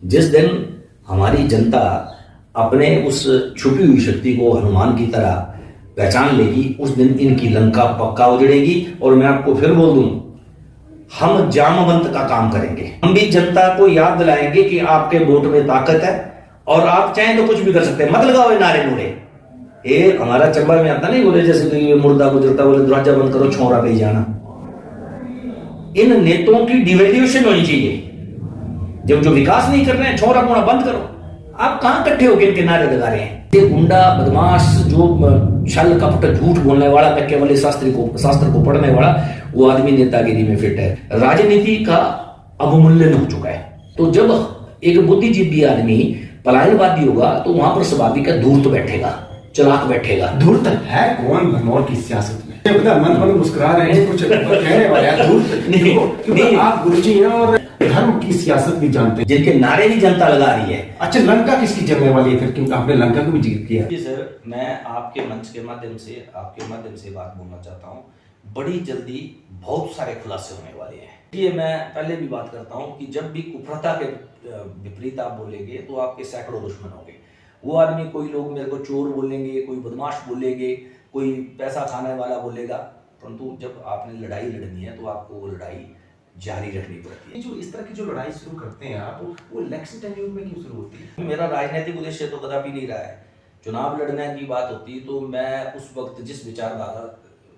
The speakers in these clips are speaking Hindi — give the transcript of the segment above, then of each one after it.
जिस दिन हमारी जनता अपने उस छुपी हुई शक्ति को हनुमान की तरह पहचान लेगी, उस दिन इनकी लंका पक्का उजड़ेगी। और मैं आपको फिर बोल दूं, हम जामवंत का काम करेंगे। हम भी जनता को याद दिलाएंगे कि आपके वोट में ताकत है और आप चाहें तो कुछ भी कर सकते हैं। मत लगाओ ये नारे नूरे। ये हमारा चंबा में आता नहीं, बोले जैसे कि मुर्दा गुजरता, बोले दरवाजा बंद करो, छोरा पे ही जाना। इन नेताओं की डिवेल्यूशन होनी चाहिए। जब जो विकास नहीं कर रहे हैं, छोरा मोड़ा बंद करो। आप कहां इकट्ठे होकर इनके नारे लगा रहे हैं? ये गुंडा बदमाश जो छल कपट झूठ बोलने वाला, टक्के वाले शास्त्र को पढ़ने वाला, वो आदमी नेतागिरी में फिट है। राजनीति का अवमूल्यन हो चुका है। तो जब एक बुद्धिजीवी आदमी पलायनवादी होगा तो वहां पर स्वाभाविक है धूर्त बैठेगा, चलाक बैठेगा। धूर्त है कौन भरमौर की सियासत में? मन मुस्कुरा रहे हैं, कुछ कहने वाले हैं धूर्त नहीं। आप गुरुजी हैं और धर्म की सियासत भी जानते हैं, जिनके नारे भी जनता लगा रही है। अच्छा, लंका किसकी जमने वाली है फिर? क्योंकि आपने लंका को भी जिक्र किया। जी सर, मैं आपके मंच के माध्यम से बात बोलना चाहता हूँ। बड़ी जल्दी बहुत सारे खुलासे होने वाले हैं। ये मैं पहले भी बात करता हूँ कि जब भी कुप्रथा के विपरीत आप बोलेंगे तो आपके सैकड़ों दुश्मन होंगे। वो आदमी, कोई लोग मेरे को चोर बोलेंगे, कोई बदमाश बोलेंगे, कोई पैसा खाने वाला बोलेगा, परंतु जब आपने लड़ाई लड़नी है तो आपको वो लड़ाई जारी रखनी पड़ती है। जो इस तरह की जो लड़ाई शुरू करते हैं आप, वो इलेक्शन टाइम में क्यों शुरू होती है? मेरा राजनीतिक उद्देश्य तो कदापि नहीं रहा है। चुनाव लड़ने की बात होती तो मैं उस वक्त जिस विचारधारा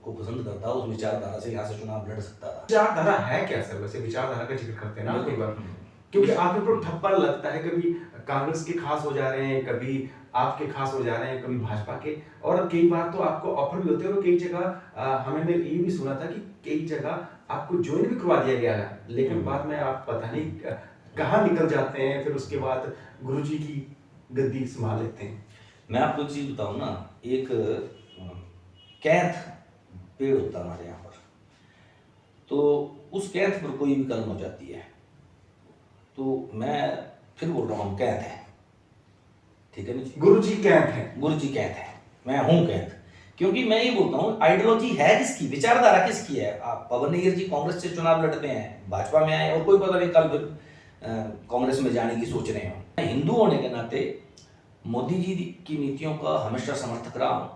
को पसंद करता, उस विचारधारा से यहाँ से चुनाव लड़ सकता था। विचारधारा है क्या सर? वैसे विचारधारा का जिक्र करते हैं ना कई बार, क्योंकि आपके ऊपर ठप्पा लगता है, कभी कांग्रेस के खास हो जा रहे हैं, कभी आपके खास हो जा रहे हैं, कभी भाजपा के, और कई बार तो आपको ऑफर भी होते हैं। और कई जगह मैंने ये भी सुना था कि कई जगह आपको ज्वाइन भी करवा दिया गया है, लेकिन बाद में आप पता नहीं कहाँ निकल जाते हैं, फिर उसके बाद गुरुजी की गद्दी संभाल लेते हैं। मैं आपको एक चीज बताऊं ना, एक कैथ पेड़ होता है हमारे यहाँ पर, तो उस कैथ पर कोई भी कलम हो जाती है तो मैं फिर बोल रहा हूँ, कैथ है, ठीक है ना? गुरुजी कैथ है, गुरुजी कैथ है, मैं हूँ कैथ। क्योंकि मैं ये बोलता हूँ, आइडियोलॉजी है किसकी, विचारधारा किसकी है? आप पवन नैयर जी कांग्रेस से चुनाव लड़ते हैं, भाजपा में आए, और कोई पता नहीं कल कांग्रेस में जाने की सोच रहे हो। हिंदू होने के नाते मोदी जी की नीतियों का हमेशा समर्थक रहा हूँ,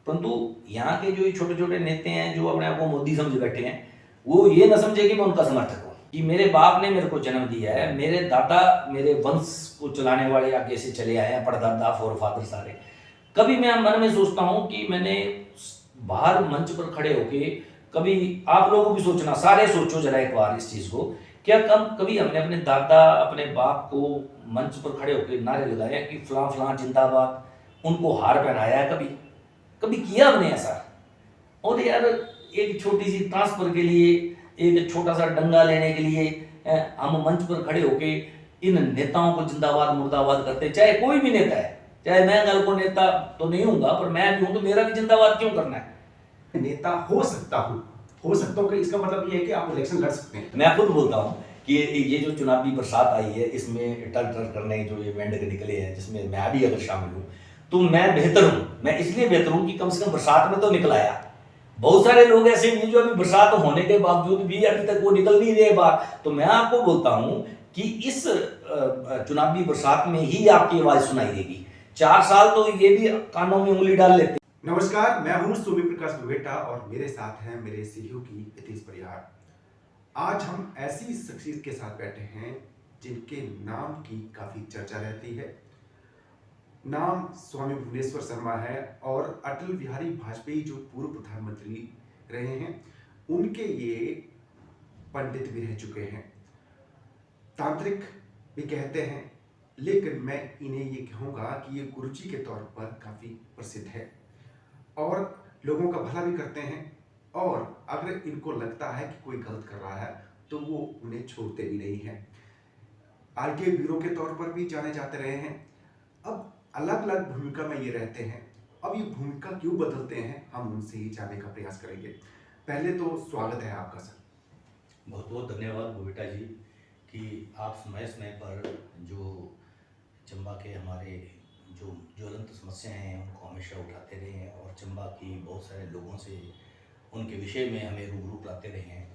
परंतु यहाँ के जो छोटे छोटे नेता हैं जो अपने आप को मोदी समझ बैठे हैं, वो ये ना समझे कि मैं उनका समर्थक हूँ। कि मेरे बाप ने मेरे को जन्म दिया है, मेरे दादा मेरे वंश को चलाने वाले आगे से चले आए हैं, परदादा फोरफादर सारे। कभी मैं मन में सोचता हूँ कि मैंने बाहर मंच पर खड़े होके, कभी आप लोगों भी सोचना, सारे सोचो जरा एक बार इस चीज को, क्या कभी हमने अपने दादा अपने बाप को मंच पर खड़े होकर नारे लगाए कि फलां फलां जिंदाबाद, उनको हार पहनाया है? कभी कभी किया हमने ऐसा? और यार, एक छोटी सी ट्रांसफर के लिए, एक छोटा सा डंगा लेने के लिए हम मंच पर खड़े होके इन नेताओं को जिंदाबाद मुर्दाबाद करते, चाहे कोई भी नेता है, चाहे मैं कल को नेता तो नहीं हूंगा, पर मैं भी हूं, तो मेरा भी जिंदाबाद क्यों करना है? नेता हो सकता हूं कि इसका मतलब ये है कि आप इलेक्शन लड़ सकते हैं। मैं खुद बोलता हूं कि ये जो चुनावी बरसात आई है, इसमें टर टर करने जो ये मेंढक निकले हैं, जिसमें मैं भी अगर शामिल हूं, तो मैं बेहतर हूं। मैं इसलिए बेहतर हूं कि कम से कम बरसात में तो निकल आया। बहुत सारे लोग ऐसे हैं जो अभी बरसात होने के बावजूद भी अभी तक वो निकल नहीं रहे बाहर। तो मैं आपको बोलता हूं कि इस चुनावी बरसात में ही आपकी आवाज सुनाई देगी। 4 साल तो ये भी कानों में उंगली डाल लेते। नमस्कार, मैं हूं सूर्य प्रकाश बुवेटा और मेरे साथ हैं मेरे सहयोगी हितेश परिहार। आज हम ऐसी शख्सियत के साथ बैठे हैं जिनके नाम की काफी चर्चा रहती है। नाम स्वामी भुवनेश्वर शर्मा है और अटल बिहारी वाजपेयी जो पूर्व प्रधानमंत्री रहे हैं, उनके ये पंडित भी रह चुके हैं, तांत्रिक भी कहते हैं, लेकिन मैं इन्हें ये कहूँगा कि ये गुरुजी के तौर पर काफ़ी प्रसिद्ध है और लोगों का भला भी करते हैं। और अगर इनको लगता है कि कोई गलत कर रहा है तो वो उन्हें छोड़ते भी नहीं हैं। आरके ब्यूरो के तौर पर भी जाने जाते रहे हैं। अब अलग अलग भूमिका में ये रहते हैं। अब ये भूमिका क्यों बदलते हैं, हम उनसे ही जानने का प्रयास करेंगे। पहले तो स्वागत है आपका सर। बहुत बहुत धन्यवाद बुवेटा जी कि आप समय समय पर जो चंबा के हमारे जो ज्वलंत समस्याएं हैं उनको हमेशा उठाते रहे हैं और चंबा की बहुत सारे लोगों से उनके विषय में हमें रूबरू कराते रहे हैं।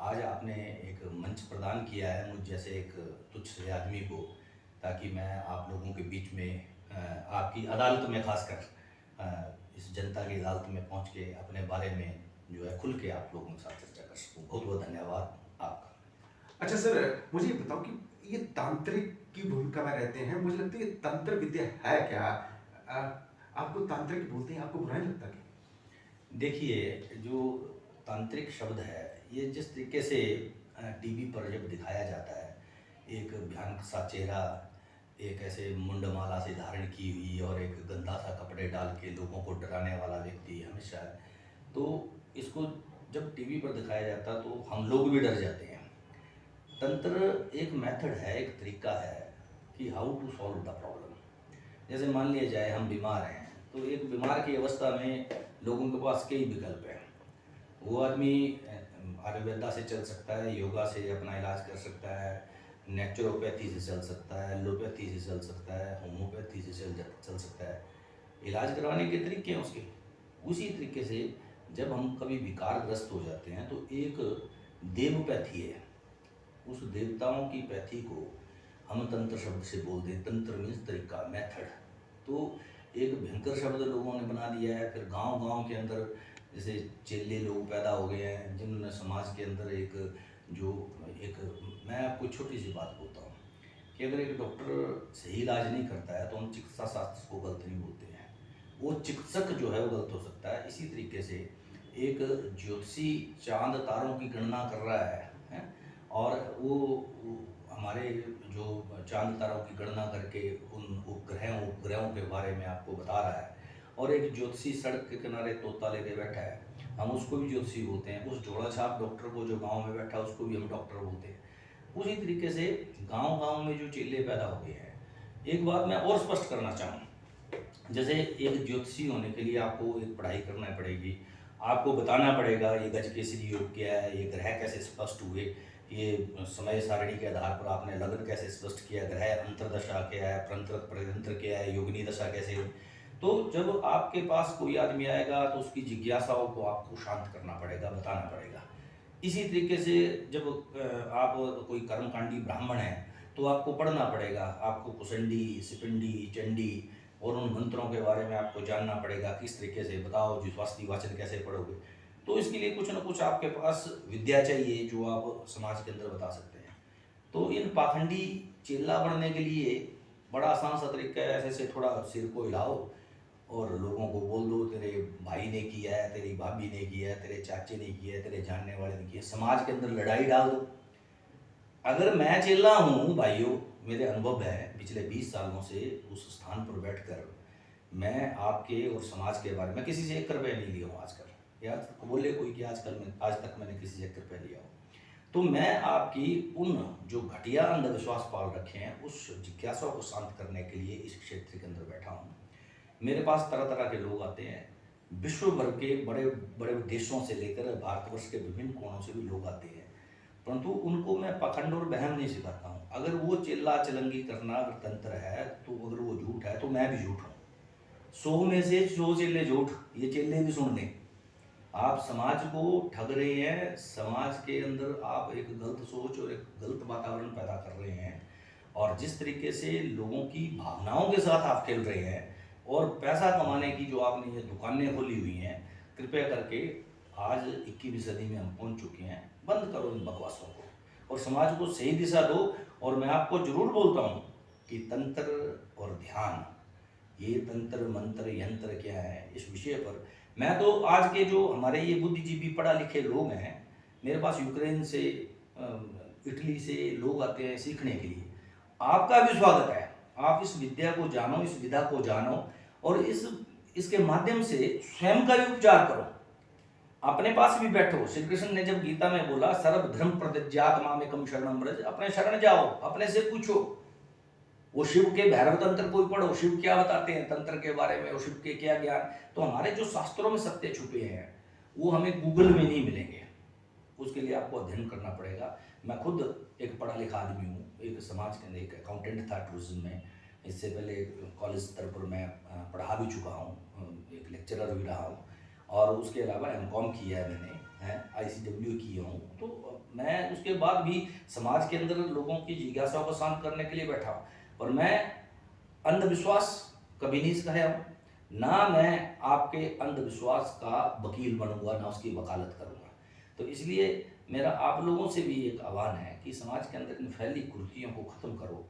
आज आपने एक मंच प्रदान किया है मुझ जैसे एक तुच्छ से आदमी को, ताकि मैं आप लोगों के बीच में आपकी अदालत में खासकर इस जनता की अदालत में पहुंच के अपने बारे में जो है खुल के आप लोगों के साथ चर्चा कर सकूं। बहुत बहुत धन्यवाद आपका। अच्छा सर, मुझे ये बताओ कि ये तांत्रिक की भूमिका में रहते हैं, मुझे लगता है ये तंत्र विद्या है क्या? आपको तांत्रिक बोलते हैं, आपको बुरा नहीं लगता कि? देखिए, जो तांत्रिक शब्द है, ये जिस तरीके से टीवी पर जब दिखाया जाता है, एक भयानक सा चेहरा, एक ऐसे मुंडमाला से धारण की हुई और एक गंदा सा कपड़े डाल के लोगों को डराने वाला व्यक्ति हमेशा, तो इसको जब टीवी पर दिखाया जाता तो हम लोग भी डर जाते हैं। तंत्र एक मेथड है, एक तरीका है कि how to solve the problem. जैसे मान लिया जाए हम बीमार हैं, तो एक बीमार की अवस्था में लोगों के पास कई विकल्प हैं। वो आदमी आयुर्वेदा से चल सकता है, योगा से अपना इलाज कर सकता है, नेचुरोपैथी से चल सकता है, एलोपैथी से चल सकता है, होम्योपैथी से चल सकता है। इलाज करवाने के तरीके हैं उसके। उसी तरीके से जब हम कभी विकारग्रस्त हो जाते हैं तो एक देवपैथी है, उस देवताओं की पैथी को हम तंत्र शब्द से बोल दें। तंत्र मीन्स तरीका, मेथड। तो एक भयंकर शब्द लोगों ने बना दिया है। फिर गांव-गांव के अंदर जैसे चेले लोग पैदा हो गए हैं, जिन्होंने समाज के अंदर मैं आपको छोटी सी बात बोलता हूँ कि अगर एक डॉक्टर सही इलाज नहीं करता है तो हम चिकित्सा शास्त्र को गलत नहीं बोलते हैं, वो चिकित्सक जो है वो गलत हो सकता है। इसी तरीके से एक ज्योतिषी चांद तारों की गणना कर रहा है और वो हमारे जो चांद तारों की गणना करके उन उपग्रहों के बारे में आपको बता रहा है, और एक ज्योतिषी सड़क के किनारे तोता लेके बैठा है, हम उसको भी ज्योतिषी बोलते हैं। उस झोला छाप डॉक्टर को जो गांव में बैठा है उसको भी हम डॉक्टर बोलते हैं। उसी तरीके से गांव-गांव में जो चेले पैदा हो गए हैं, एक बात मैं और स्पष्ट करना चाहूँ, जैसे एक ज्योतिषी होने के लिए आपको एक पढ़ाई करना पड़ेगी, आपको बताना पड़ेगा ये गजकेसरी योग क्या है, ये ग्रह कैसे स्पष्ट हुए, ये समय सारणी के आधार पर आपने लग्न कैसे स्पष्ट किया, ग्रह अंतरदशा क्या है, प्रयंत्र क्या है, योगिनी दशा कैसे हुई। तो जब आपके पास कोई आदमी आएगा तो उसकी जिज्ञासाओं को आपको शांत करना पड़ेगा, बताना पड़ेगा। इसी तरीके से जब आप कोई कर्मकांडी ब्राह्मण है तो आपको पढ़ना पड़ेगा, आपको कुसंडी, सिपिंडी, चंडी और उन मंत्रों के बारे में आपको जानना पड़ेगा। किस तरीके से बताओ जी, स्वास्थ्य वाचन कैसे पढ़ोगे। तो इसके लिए कुछ ना कुछ आपके पास विद्या चाहिए जो आप समाज के अंदर बता सकते हैं। तो इन पाखंडी चेला बनने के लिए बड़ा आसान सा तरीका है, ऐसे से थोड़ा सिर को हिलाओ और लोगों को बोल दो तेरे भाई ने किया है, तेरी भाभी ने किया है, तेरे चाचे ने किया है, तेरे जानने वाले ने किया है। समाज के अंदर लड़ाई डाल दो। अगर मैं चेला हूँ भाइयों, मेरे अनुभव है पिछले 20 सालों से उस स्थान पर बैठकर मैं आपके और समाज के बारे में किसी से 1 रुपया नहीं लिया हूँ आजकल, या बोले कोई कि आज तक मैंने किसी से 1 रुपया लिया हो। तो मैं आपकी उन जो घटिया अंधविश्वास पाल रखे हैं उस जिज्ञासा को शांत करने के लिए इस क्षेत्र के अंदर बैठा हूँ। मेरे पास तरह तरह के लोग आते हैं, विश्व भर के बड़े बड़े देशों से लेकर भारतवर्ष के विभिन्न कोणों से भी लोग आते हैं, परंतु उनको मैं पाखंड और वहम नहीं सिखाता हूँ। अगर वो चिल्ला चलंगी करना अगर तंत्र है, तो अगर वो झूठ है तो मैं भी झूठ हूँ। 100 में से 100 चेले झूठ, ये चेले भी सुन लें। आप समाज को ठग रहे हैं, समाज के अंदर आप एक गलत सोच और एक गलत वातावरण पैदा कर रहे हैं, और जिस तरीके से लोगों की भावनाओं के साथ आप खेल रहे हैं और पैसा कमाने की जो आपने ये दुकानें खोली हुई हैं, कृपया करके आज 21वीं सदी में हम पहुंच चुके हैं, बंद करो इन बकवासों को और समाज को सही दिशा दो। और मैं आपको जरूर बोलता हूं कि तंत्र और ध्यान, ये तंत्र मंत्र यंत्र क्या है, इस विषय पर मैं तो आज के जो हमारे ये बुद्धिजीवी पढ़ा लिखे लोग हैं, मेरे पास यूक्रेन से इटली से लोग आते हैं सीखने के लिए। आपका भी स्वागत है, आप इस विद्या को जानो, इस विधा को जानो और इसके माध्यम से स्वयं का भी उपचार करो, अपने पास भी बैठो। श्री कृष्ण ने जब गीता में बोला सर्व धर्म प्रत्यज्यात मामेकम शरणम व्रज, अपने शरण जाओ, अपने से पूछो। वो शिव के भैरव तंत्र को ही पढ़ो, शिव क्या बताते हैं तंत्र के बारे में, और शिव के क्या ज्ञान। तो हमारे जो शास्त्रों में सत्य छुपे हैं वो हमें गूगल में नहीं मिलेंगे, उसके लिए आपको अध्ययन करना पड़ेगा। मैं खुद एक पढ़ा लिखा आदमी हूँ, एक समाज के अंदर एक अकाउंटेंट था टूरिज्म में। इससे पहले कॉलेज स्तर पर मैं पढ़ा भी चुका हूँ, एक लेक्चरर भी रहा हूँ, और उसके अलावा एमकॉम किया है मैंने, ICW किया हूँ। तो मैं उसके बाद भी समाज के अंदर लोगों की जिज्ञासा को शांत करने के लिए बैठा हूँ। और मैं अंधविश्वास कभी नहीं सिखाया हूँ, ना मैं आपके अंधविश्वास का वकील बनूंगा, ना उसकी वकालत करूंगा। तो इसलिए मेरा आप लोगों से भी एक आह्वान है कि समाज के अंदर इन फैली कुरीतियों को खत्म करो।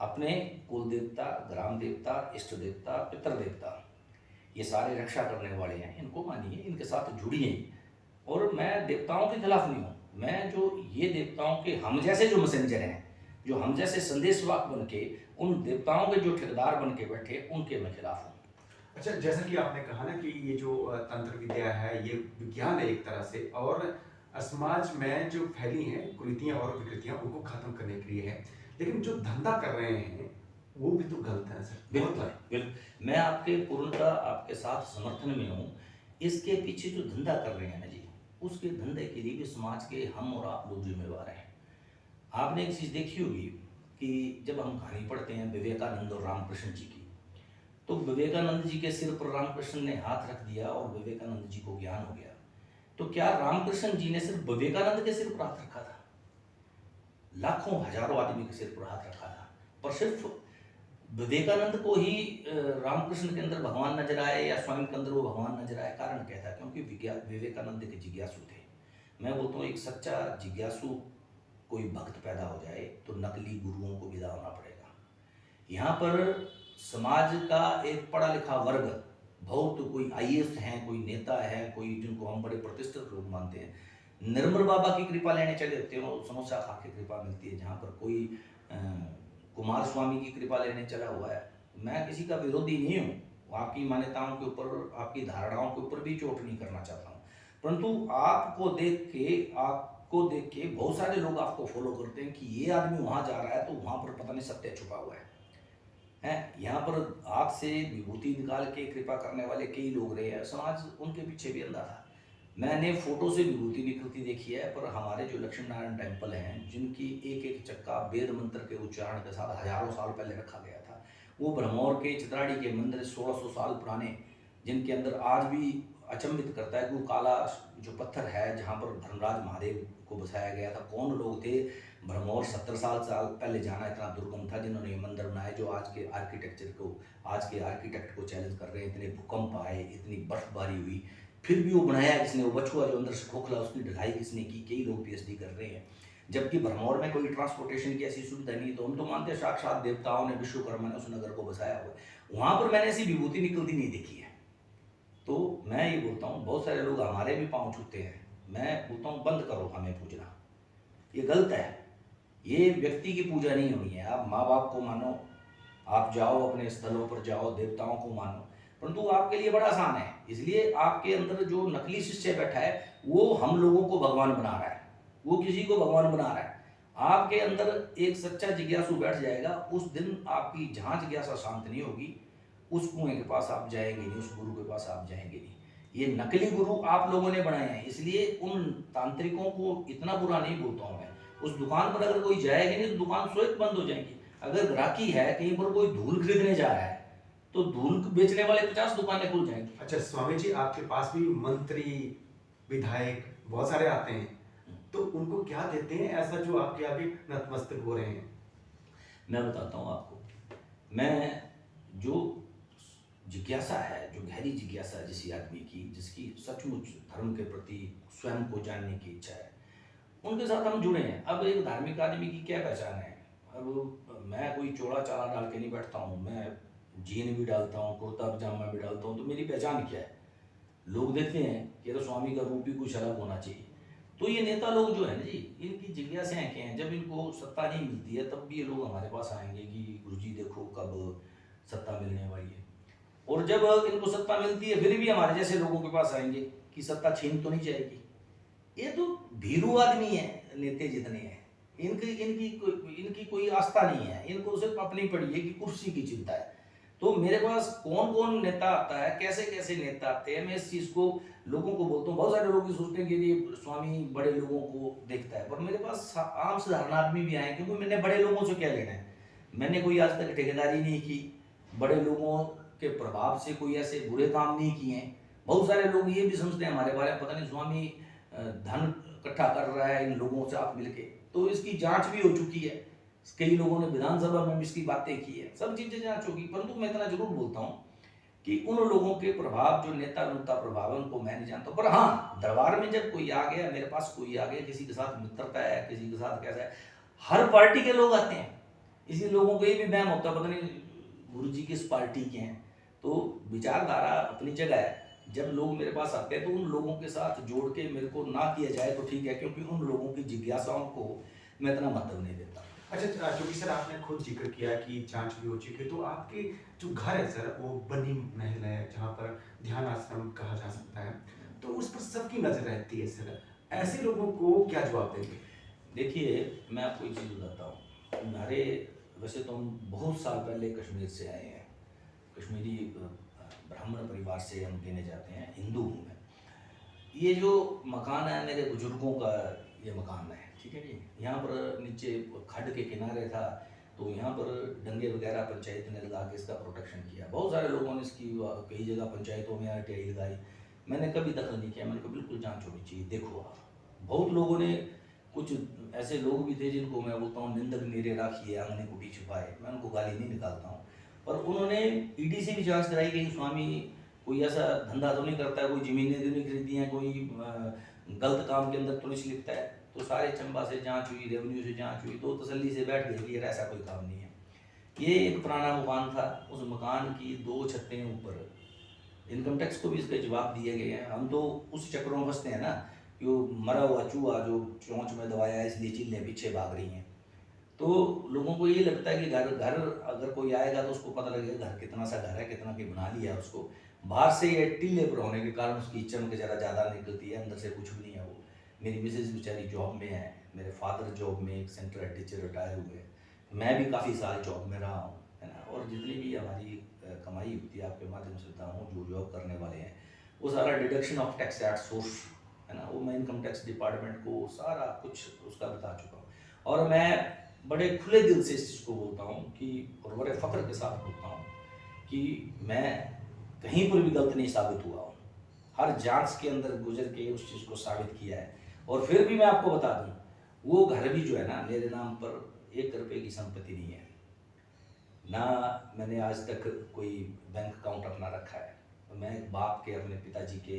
अपने कुल देवता, ग्राम देवता, इष्ट देवता, पितृ देवता, ये सारे रक्षा करने वाले हैं, इनको मानिए, इनके साथ जुड़िए। और मैं देवताओं के खिलाफ नहीं हूँ, मैं जो ये देवताओं के हम जैसे जो मैसेंजर हैं, जो हम जैसे संदेशवाहक बन के उन देवताओं के जो ठेकेदार बन के बैठे, उनके मैं खिलाफ हूँ। अच्छा, जैसा कि आपने कहा ना कि ये जो तंत्र विद्या है ये विज्ञान है एक तरह से, और समाज में जो फैली हैं कुरीतियां और विकृतियां उनको खत्म करने के लिए है, लेकिन जो धंधा कर रहे हैं वो भी तो गलत है सर। बिल्कुल बिल्कुल, मैं आपके पूर्णतः आपके साथ समर्थन में हूँ। इसके पीछे जो धंधा कर रहे हैं ना जी, उसके धंधे के लिए भी समाज के हम और आप लोग जिम्मेवार हैं। आपने एक चीज़ देखी होगी कि जब हम कहानी पढ़ते हैं विवेकानंद और रामकृष्ण जी की, तो विवेकानंद जी के सिर पर रामकृष्ण ने हाथ रख दिया और विवेकानंद जी को ज्ञान हो गया। तो क्या रामकृष्ण जी ने सिर्फ विवेकानंद के सिर पर हाथ रखा था? लाखों हजारों आदमी के सिर पर हाथ रखा था, पर सिर्फ विवेकानंद को ही रामकृष्ण के अंदर भगवान नजर आए या स्वयं के अंदर वो भगवान नजर आए? कारण क्या था? क्योंकि विवेकानंद के जिज्ञासु थे। मैं बोलता हूँ एक सच्चा जिज्ञासु कोई भक्त पैदा हो जाए तो नकली गुरुओं को विदा होना पड़ेगा। यहाँ पर समाज का एक पढ़ा लिखा वर्ग, बहुत कोई आईएएस हैं, कोई नेता है, कोई जिनको हम बड़े प्रतिष्ठित लोग मानते हैं, निर्मल बाबा की कृपा लेने चले होते हैं, समोसा खा के कृपा मिलती है। जहाँ पर कोई कुमार स्वामी की कृपा लेने चला हुआ है। मैं किसी का विरोधी नहीं हूँ, आपकी मान्यताओं के ऊपर, आपकी धारणाओं के ऊपर भी चोट नहीं करना चाहता हूँ, परंतु आपको देख के बहुत सारे लोग आपको फॉलो करते हैं कि ये आदमी वहाँ जा रहा है तो वहाँ पर पता नहीं सत्य छुपा हुआ है। यहाँ पर आग से विभूति निकाल के कृपा करने वाले कई लोग रहे हैं, समाज उनके पीछे भी अंधा था। मैंने फोटो से विभूति निकलती देखी है, पर हमारे जो लक्ष्मी नारायण टेम्पल हैं, जिनकी एक एक चक्का वेद मंत्र के उच्चारण के साथ हजारों साल पहले रखा गया था, वो भरमौर के चित्राड़ी के मंदिर 1600 साल पुराने, जिनके अंदर आज भी अचंभित करता है कि वो काला जो पत्थर है जहाँ पर धर्मराज महादेव को बसाया गया था, कौन लोग थे? भरमौर 70 साल पहले जाना इतना दुर्गम था, जिन्होंने ये मंदिर बनाए, जो आज के आर्किटेक्ट को चैलेंज कर रहे हैं। इतने भूकंप आए, इतनी बर्फबारी हुई, फिर भी वो बनाया किसने? वो बछुआ जो अंदर से खोखला, उसकी ढलाई किसने की? कई लोग पीएचडी कर रहे हैं, जबकि भरमौर में कोई ट्रांसपोर्टेशन की ऐसी सुविधा नहीं। तो हम तो मानते हैं साक्षात देवताओं ने, विश्वकर्मा ने उस नगर को बसाया हुआ है। वहाँ पर मैंने ऐसी विभूति निकलती नहीं देखी है। तो मैं ये बोलता हूँ, बहुत सारे लोग हमारे भी पाँव छूते हैं, मैं बोलता हूँ बंद करो हमें पूजना, ये गलत है। ये व्यक्ति की पूजा नहीं होनी है। आप माँ बाप को मानो, आप जाओ अपने स्थलों पर जाओ, देवताओं को मानो, परंतु आपके लिए बड़ा आसान है। इसलिए आपके अंदर जो नकली शिष्य बैठा है वो हम लोगों को भगवान बना रहा है, वो किसी को भगवान बना रहा है। आपके अंदर एक सच्चा जिज्ञासु बैठ जाएगा, उस दिन आपकी जहाँ जिज्ञासा शांत नहीं होगी, उस कुएं के पास आप जाएंगे नहीं, उस गुरु के पास आप जाएंगे नहीं। ये नकली गुरु आप लोगों ने बनाए हैं, इसलिए उन तांत्रिकों को इतना बुरा नहीं बोलता हूँ मैं। उस दुकान पर अगर कोई जाएगा नहीं तो दुकान स्वयं बंद हो जाएगी। अगर ग्राहकी है, कहीं पर कोई धूल खरीदने जा रहा है तो धूल बेचने वाले 50 दुकानें खुल जाएंगी। अच्छा स्वामी जी, आपके पास भी मंत्री, विधायक बहुत सारे आते हैं, तो उनको क्या देते हैं ऐसा जो आपके आगे नतमस्तक हो रहे हैं? मैं बताता हूँ आपको, मैं जो जिज्ञासा है, जो गहरी जिज्ञासा है जिस आदमी की, जिसकी सचमुच धर्म के प्रति स्वयं को जानने की इच्छा है, उनके साथ हम जुड़े हैं। अब एक धार्मिक आदमी की क्या पहचान है? अब मैं कोई चौड़ा चाला डाल के नहीं बैठता हूँ, मैं जीन भी डालता हूँ, कुर्ता पजामा भी डालता हूँ, तो मेरी पहचान क्या है? लोग देखते हैं कि अरे स्वामी का रूप भी कुछ अलग होना चाहिए। तो ये नेता लोग जो है ना जी, इनकी जिज्ञासाएं क्या हैं? जब इनको सत्ता नहीं मिलती है तब भी ये लोग हमारे पास आएंगे कि गुरुजी देखो कब सत्ता मिलने वाली है, और जब इनको सत्ता मिलती है फिर भी हमारे जैसे लोगों के पास आएंगे कि सत्ता छीन तो नहीं जाएगी। ये तो भीरू आदमी है, नेता जितने हैं, इनकी कोई आस्था नहीं है, इनको सिर्फ अपनी पड़ी है कि कुर्सी की चिंता है। तो मेरे पास कौन कौन नेता आता है, कैसे कैसे नेता आते हैं, मैं इस चीज़ को लोगों को बोलता हूँ। बहुत सारे लोग सोचते हैं कि ये स्वामी बड़े लोगों को देखता है, पर मेरे पास आम साधारण आदमी भी आए, क्योंकि मैंने बड़े लोगों से क्या लेना है? मैंने कोई आज तक ठेकेदारी नहीं की, बड़े लोगों के प्रभाव से कोई ऐसे बुरे काम नहीं किए हैं। बहुत सारे लोग ये भी समझते हैं हमारे बारे में, पता नहीं स्वामी धन इकट्ठा कर रहा है इन लोगों से आप मिलके, तो इसकी जांच भी हो चुकी है। कई लोगों ने विधानसभा में भी इसकी बातें की है, सब चीज़ें जांच होगी। परंतु मैं इतना जरूर बोलता हूँ कि उन लोगों के प्रभाव, जो नेता नुता प्रभाव है, उनको मैं नहीं जानता। पर हाँ, दरबार में जब कोई आ गया, मेरे पास कोई आ गया, किसी के साथ मित्रता है, किसी के साथ कैसा है, हर पार्टी के लोग आते हैं। इसी लोगों को ये भी वहम होता है, पता नहीं गुरु जी किस पार्टी के हैं। तो विचारधारा अपनी जगह है। जब लोग मेरे पास आते हैं तो उन लोगों के साथ जोड़ के मेरे को ना किया जाए तो ठीक है, क्योंकि उन लोगों की जिज्ञासाओं को मैं इतना महत्व नहीं देता। अच्छा, क्योंकि सर आपने खुद जिक्र किया कि जांच भी हो चुकी है, तो आपके जो घर है सर वो बनी महल है जहाँ पर ध्यान आश्रम कहा जा सकता है, तो उस पर सबकी नजर रहती है सर, ऐसे लोगों को क्या जवाब देंगे? देखिए, मैं आपको एक चीज़ बताता हूँ। हमारे, वैसे तो हम बहुत साल पहले कश्मीर से आए हैं, कश्मीरी ब्राह्मण परिवार से हम देने जाते हैं, हिंदू हूँ मैं। ये जो मकान है मेरे बुजुर्गों का, ये मकान है, ठीक है जी। यहाँ पर नीचे खड्ड के किनारे था, तो यहाँ पर डंगे वगैरह पंचायत ने लगा के इसका प्रोटेक्शन किया। बहुत सारे लोगों ने इसकी कई जगह पंचायतों में आरटीआई लगाई, मैंने कभी दखल नहीं किया। मैंने कहा बिल्कुल जांच होनी चाहिए, देखो आप। बहुत लोगों ने, कुछ ऐसे लोग भी थे जिनको मैं बोलता हूँ निंदक नीरे राखिए आंगने कुटी छुपाए, मैं उनको गाली नहीं निकालता हूँ, पर उन्होंने ईडी से भी जांच कराई कि स्वामी कोई ऐसा धंधा तो नहीं करता है, कोई ज़मीनें तो नहीं खरीदी हैं, कोई गलत काम के अंदर तो नहीं लिखता है। तो सारे चंबा से जांच हुई, रेवेन्यू से जांच हुई, तो तसल्ली से बैठ गई कि यार ऐसा कोई काम नहीं है। ये एक पुराना मकान था, उस मकान की 2 छतें ऊपर इनकम टैक्स को भी इसके जवाब दिए गए हैं। हम तो उस चक्रों में फंसते हैं ना कि वो मरा हुआ चूहा जो चोंच में दबाया है इसलिए चीलें पीछे भाग रही हैं। तो लोगों को ये लगता है कि घर घर अगर कोई आएगा तो उसको पता लगेगा घर कितना सा घर है, कितना की बना लिया है उसको। बाहर से ये टीले पर होने के कारण उसकी चमक ज़रा ज़्यादा निकलती है, अंदर से कुछ भी नहीं है वो। मेरी मिसेज बेचारी जॉब में है, मेरे फादर जॉब में एक सेंटर हेड टीचर रिटायर हुए, मैं भी काफ़ी साल जॉब में रहा हूँ, है ना। और जितनी भी हमारी कमाई होती है आपके माध्यम से बताता हूँ, जो जॉब करने वाले हैं वो सारा deduction of tax at source, है ना, वो मैं इनकम टैक्स डिपार्टमेंट को सारा कुछ उसका बता चुका हूँ। और मैं बड़े खुले दिल से इस चीज़ को बोलता हूँ कि, और बड़े फ़ख्र के साथ बोलता हूँ कि मैं कहीं पर भी गलत नहीं साबित हुआ हूँ। हर जांच के अंदर गुजर के उस चीज़ को साबित किया है। और फिर भी मैं आपको बता दूँ, वो घर भी जो है ना, मेरे नाम पर 1 रुपये की संपत्ति नहीं है ना। मैंने आज तक कोई बैंक अकाउंट अपना रखा है। मैं एक बाप के, अपने पिताजी के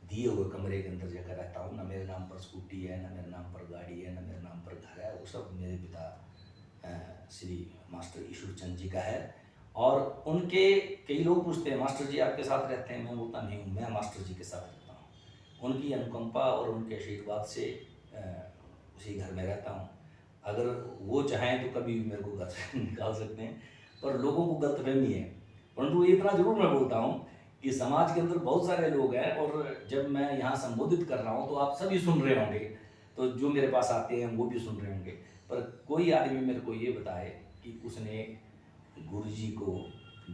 दिए हुए कमरे के अंदर जगह रहता हूँ। ना मेरे नाम पर स्कूटी है, ना मेरे नाम पर गाड़ी है, ना मेरे नाम पर घर है। वो सब मेरे पिता श्री मास्टर ईश्वर चंद जी का है। और उनके, कई लोग पूछते हैं मास्टर जी आपके साथ रहते हैं, मैं बोलता नहीं हूँ, मैं मास्टर जी के साथ रहता हूँ। उनकी अनुकंपा और उनके आशीर्वाद से उसी घर में रहता हूँ। अगर वो चाहें तो कभी भी मेरे को घर से निकाल सकते हैं, पर लोगों को गलतफहमी है। परंतु इतना जरूर मैं बोलता हूँ कि समाज के अंदर बहुत सारे लोग हैं, और जब मैं यहाँ संबोधित कर रहा हूँ तो आप सभी सुन रहे होंगे, तो जो मेरे पास आते हैं वो भी सुन रहे होंगे। पर कोई आदमी मेरे को ये बताए कि उसने गुरुजी को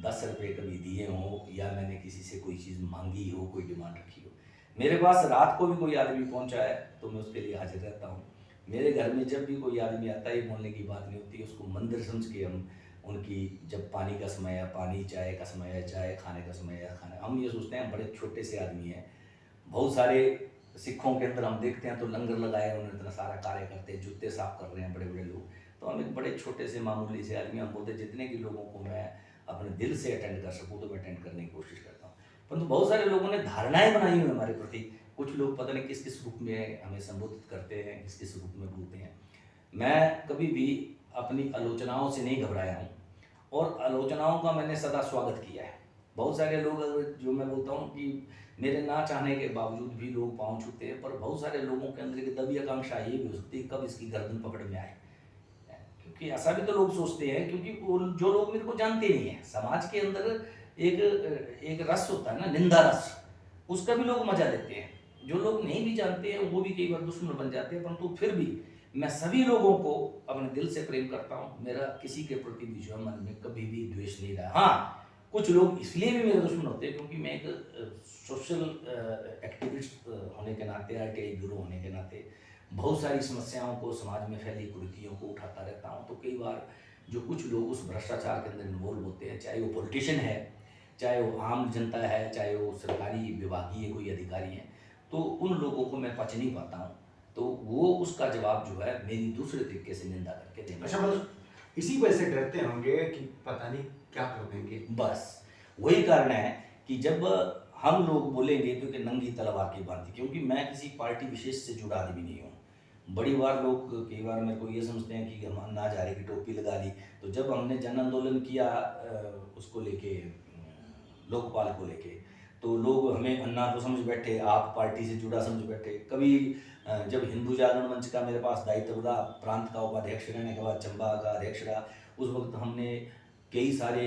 10 रुपये कभी दिए हों, या मैंने किसी से कोई चीज़ मांगी हो, कोई डिमांड रखी हो। मेरे पास रात को भी कोई आदमी पहुंचा है तो मैं उसके लिए हाजिर रहता हूं। मेरे घर में जब भी कोई आदमी आता है, बोलने की बात नहीं होती, उसको मंदिर समझ के हम उनकी, जब पानी का समय है पानी, चाय का समय है चाय, खाने का समय है खाना, हम ये सोचते हैं बड़े छोटे से आदमी हैं। बहुत सारे सिखों के अंदर हम देखते हैं तो लंगर लगाए, उन्होंने इतना सारा कार्य करते हैं, जूते साफ कर रहे हैं बड़े बड़े लोग, तो हम एक बड़े छोटे से मामूली से आदमी। हम बोलते जितने की लोगों को मैं अपने दिल से अटेंड कर सकूँ तो मैं अटेंड करने की कोशिश करता हूँ। परंतु बहुत सारे लोगों ने धारणाएं बनाई हुई हमारे प्रति। कुछ लोग पता नहीं किस किस रूप में हमें संबोधित करते हैं, किस किस रूप में बोलते हैं। मैं कभी भी अपनी आलोचनाओं से नहीं घबराया हूँ, और आलोचनाओं का मैंने सदा स्वागत किया है। बहुत सारे लोग, जो मैं बोलता हूँ कि मेरे ना चाहने के बावजूद भी लोग पाँव छूते हैं, पर बहुत सारे लोगों के अंदर एक दबी आकांक्षा ये भी हो सकती है कब इसकी गर्दन पकड़ में आए, क्योंकि ऐसा भी तो लोग सोचते हैं, क्योंकि जो लोग मेरे को जानते नहीं हैं, समाज के अंदर एक रस होता है ना, निंदा रस, उसका भी लोग मजा लेते हैं। जो लोग नहीं भी जानते हैं वो भी कई बार दुश्मन बन जाते हैं, परंतु फिर भी मैं सभी लोगों को अपने दिल से प्रेम करता हूँ। मेरा किसी के प्रति भी जो मन में कभी भी द्वेष नहीं रहा। हाँ, कुछ लोग इसलिए भी मेरे दुश्मन होते हैं क्योंकि मैं एक सोशल एक्टिविस्ट होने के नाते, आरटीआई ब्यूरो होने के नाते बहुत सारी समस्याओं को, समाज में फैली कुरीतियों को उठाता रहता हूँ। तो कई बार जो कुछ लोग उस भ्रष्टाचार के अंदर इन्वॉल्व होते हैं, चाहे वो पॉलिटिशियन है, चाहे वो आम जनता है, चाहे वो सरकारी विभागीय कोई अधिकारी हैं, तो उन लोगों को मैं पच नहीं पाता हूँ। तो वो उसका जवाब जो है मेरी दूसरे तरीके से निंदा करके देना। अच्छा, मतलब इसी वजह से डरते होंगे कि पता नहीं क्या कर देंगे। बस वही कारण है कि जब हम लोग बोलेंगे तो कि नंगी तलवार की बात, क्योंकि मैं किसी पार्टी विशेष से जुड़ा आदमी नहीं हूँ। बड़ी बार लोग कई बार मेरे को ये समझते हैं कि हम अन्ना हजारे की टोपी लगा ली। तो जब हमने जन आंदोलन किया उसको लेके, लोकपाल को लेके, तो लोग हमें अन्ना को समझ बैठे, आप पार्टी से जुड़ा समझ बैठे। कभी जब हिंदू जागरण मंच का मेरे पास दायित्व रहा, प्रांत का उपाध्यक्ष रहने के बाद चंबा का अध्यक्ष रहा, उस वक्त हमने कई सारे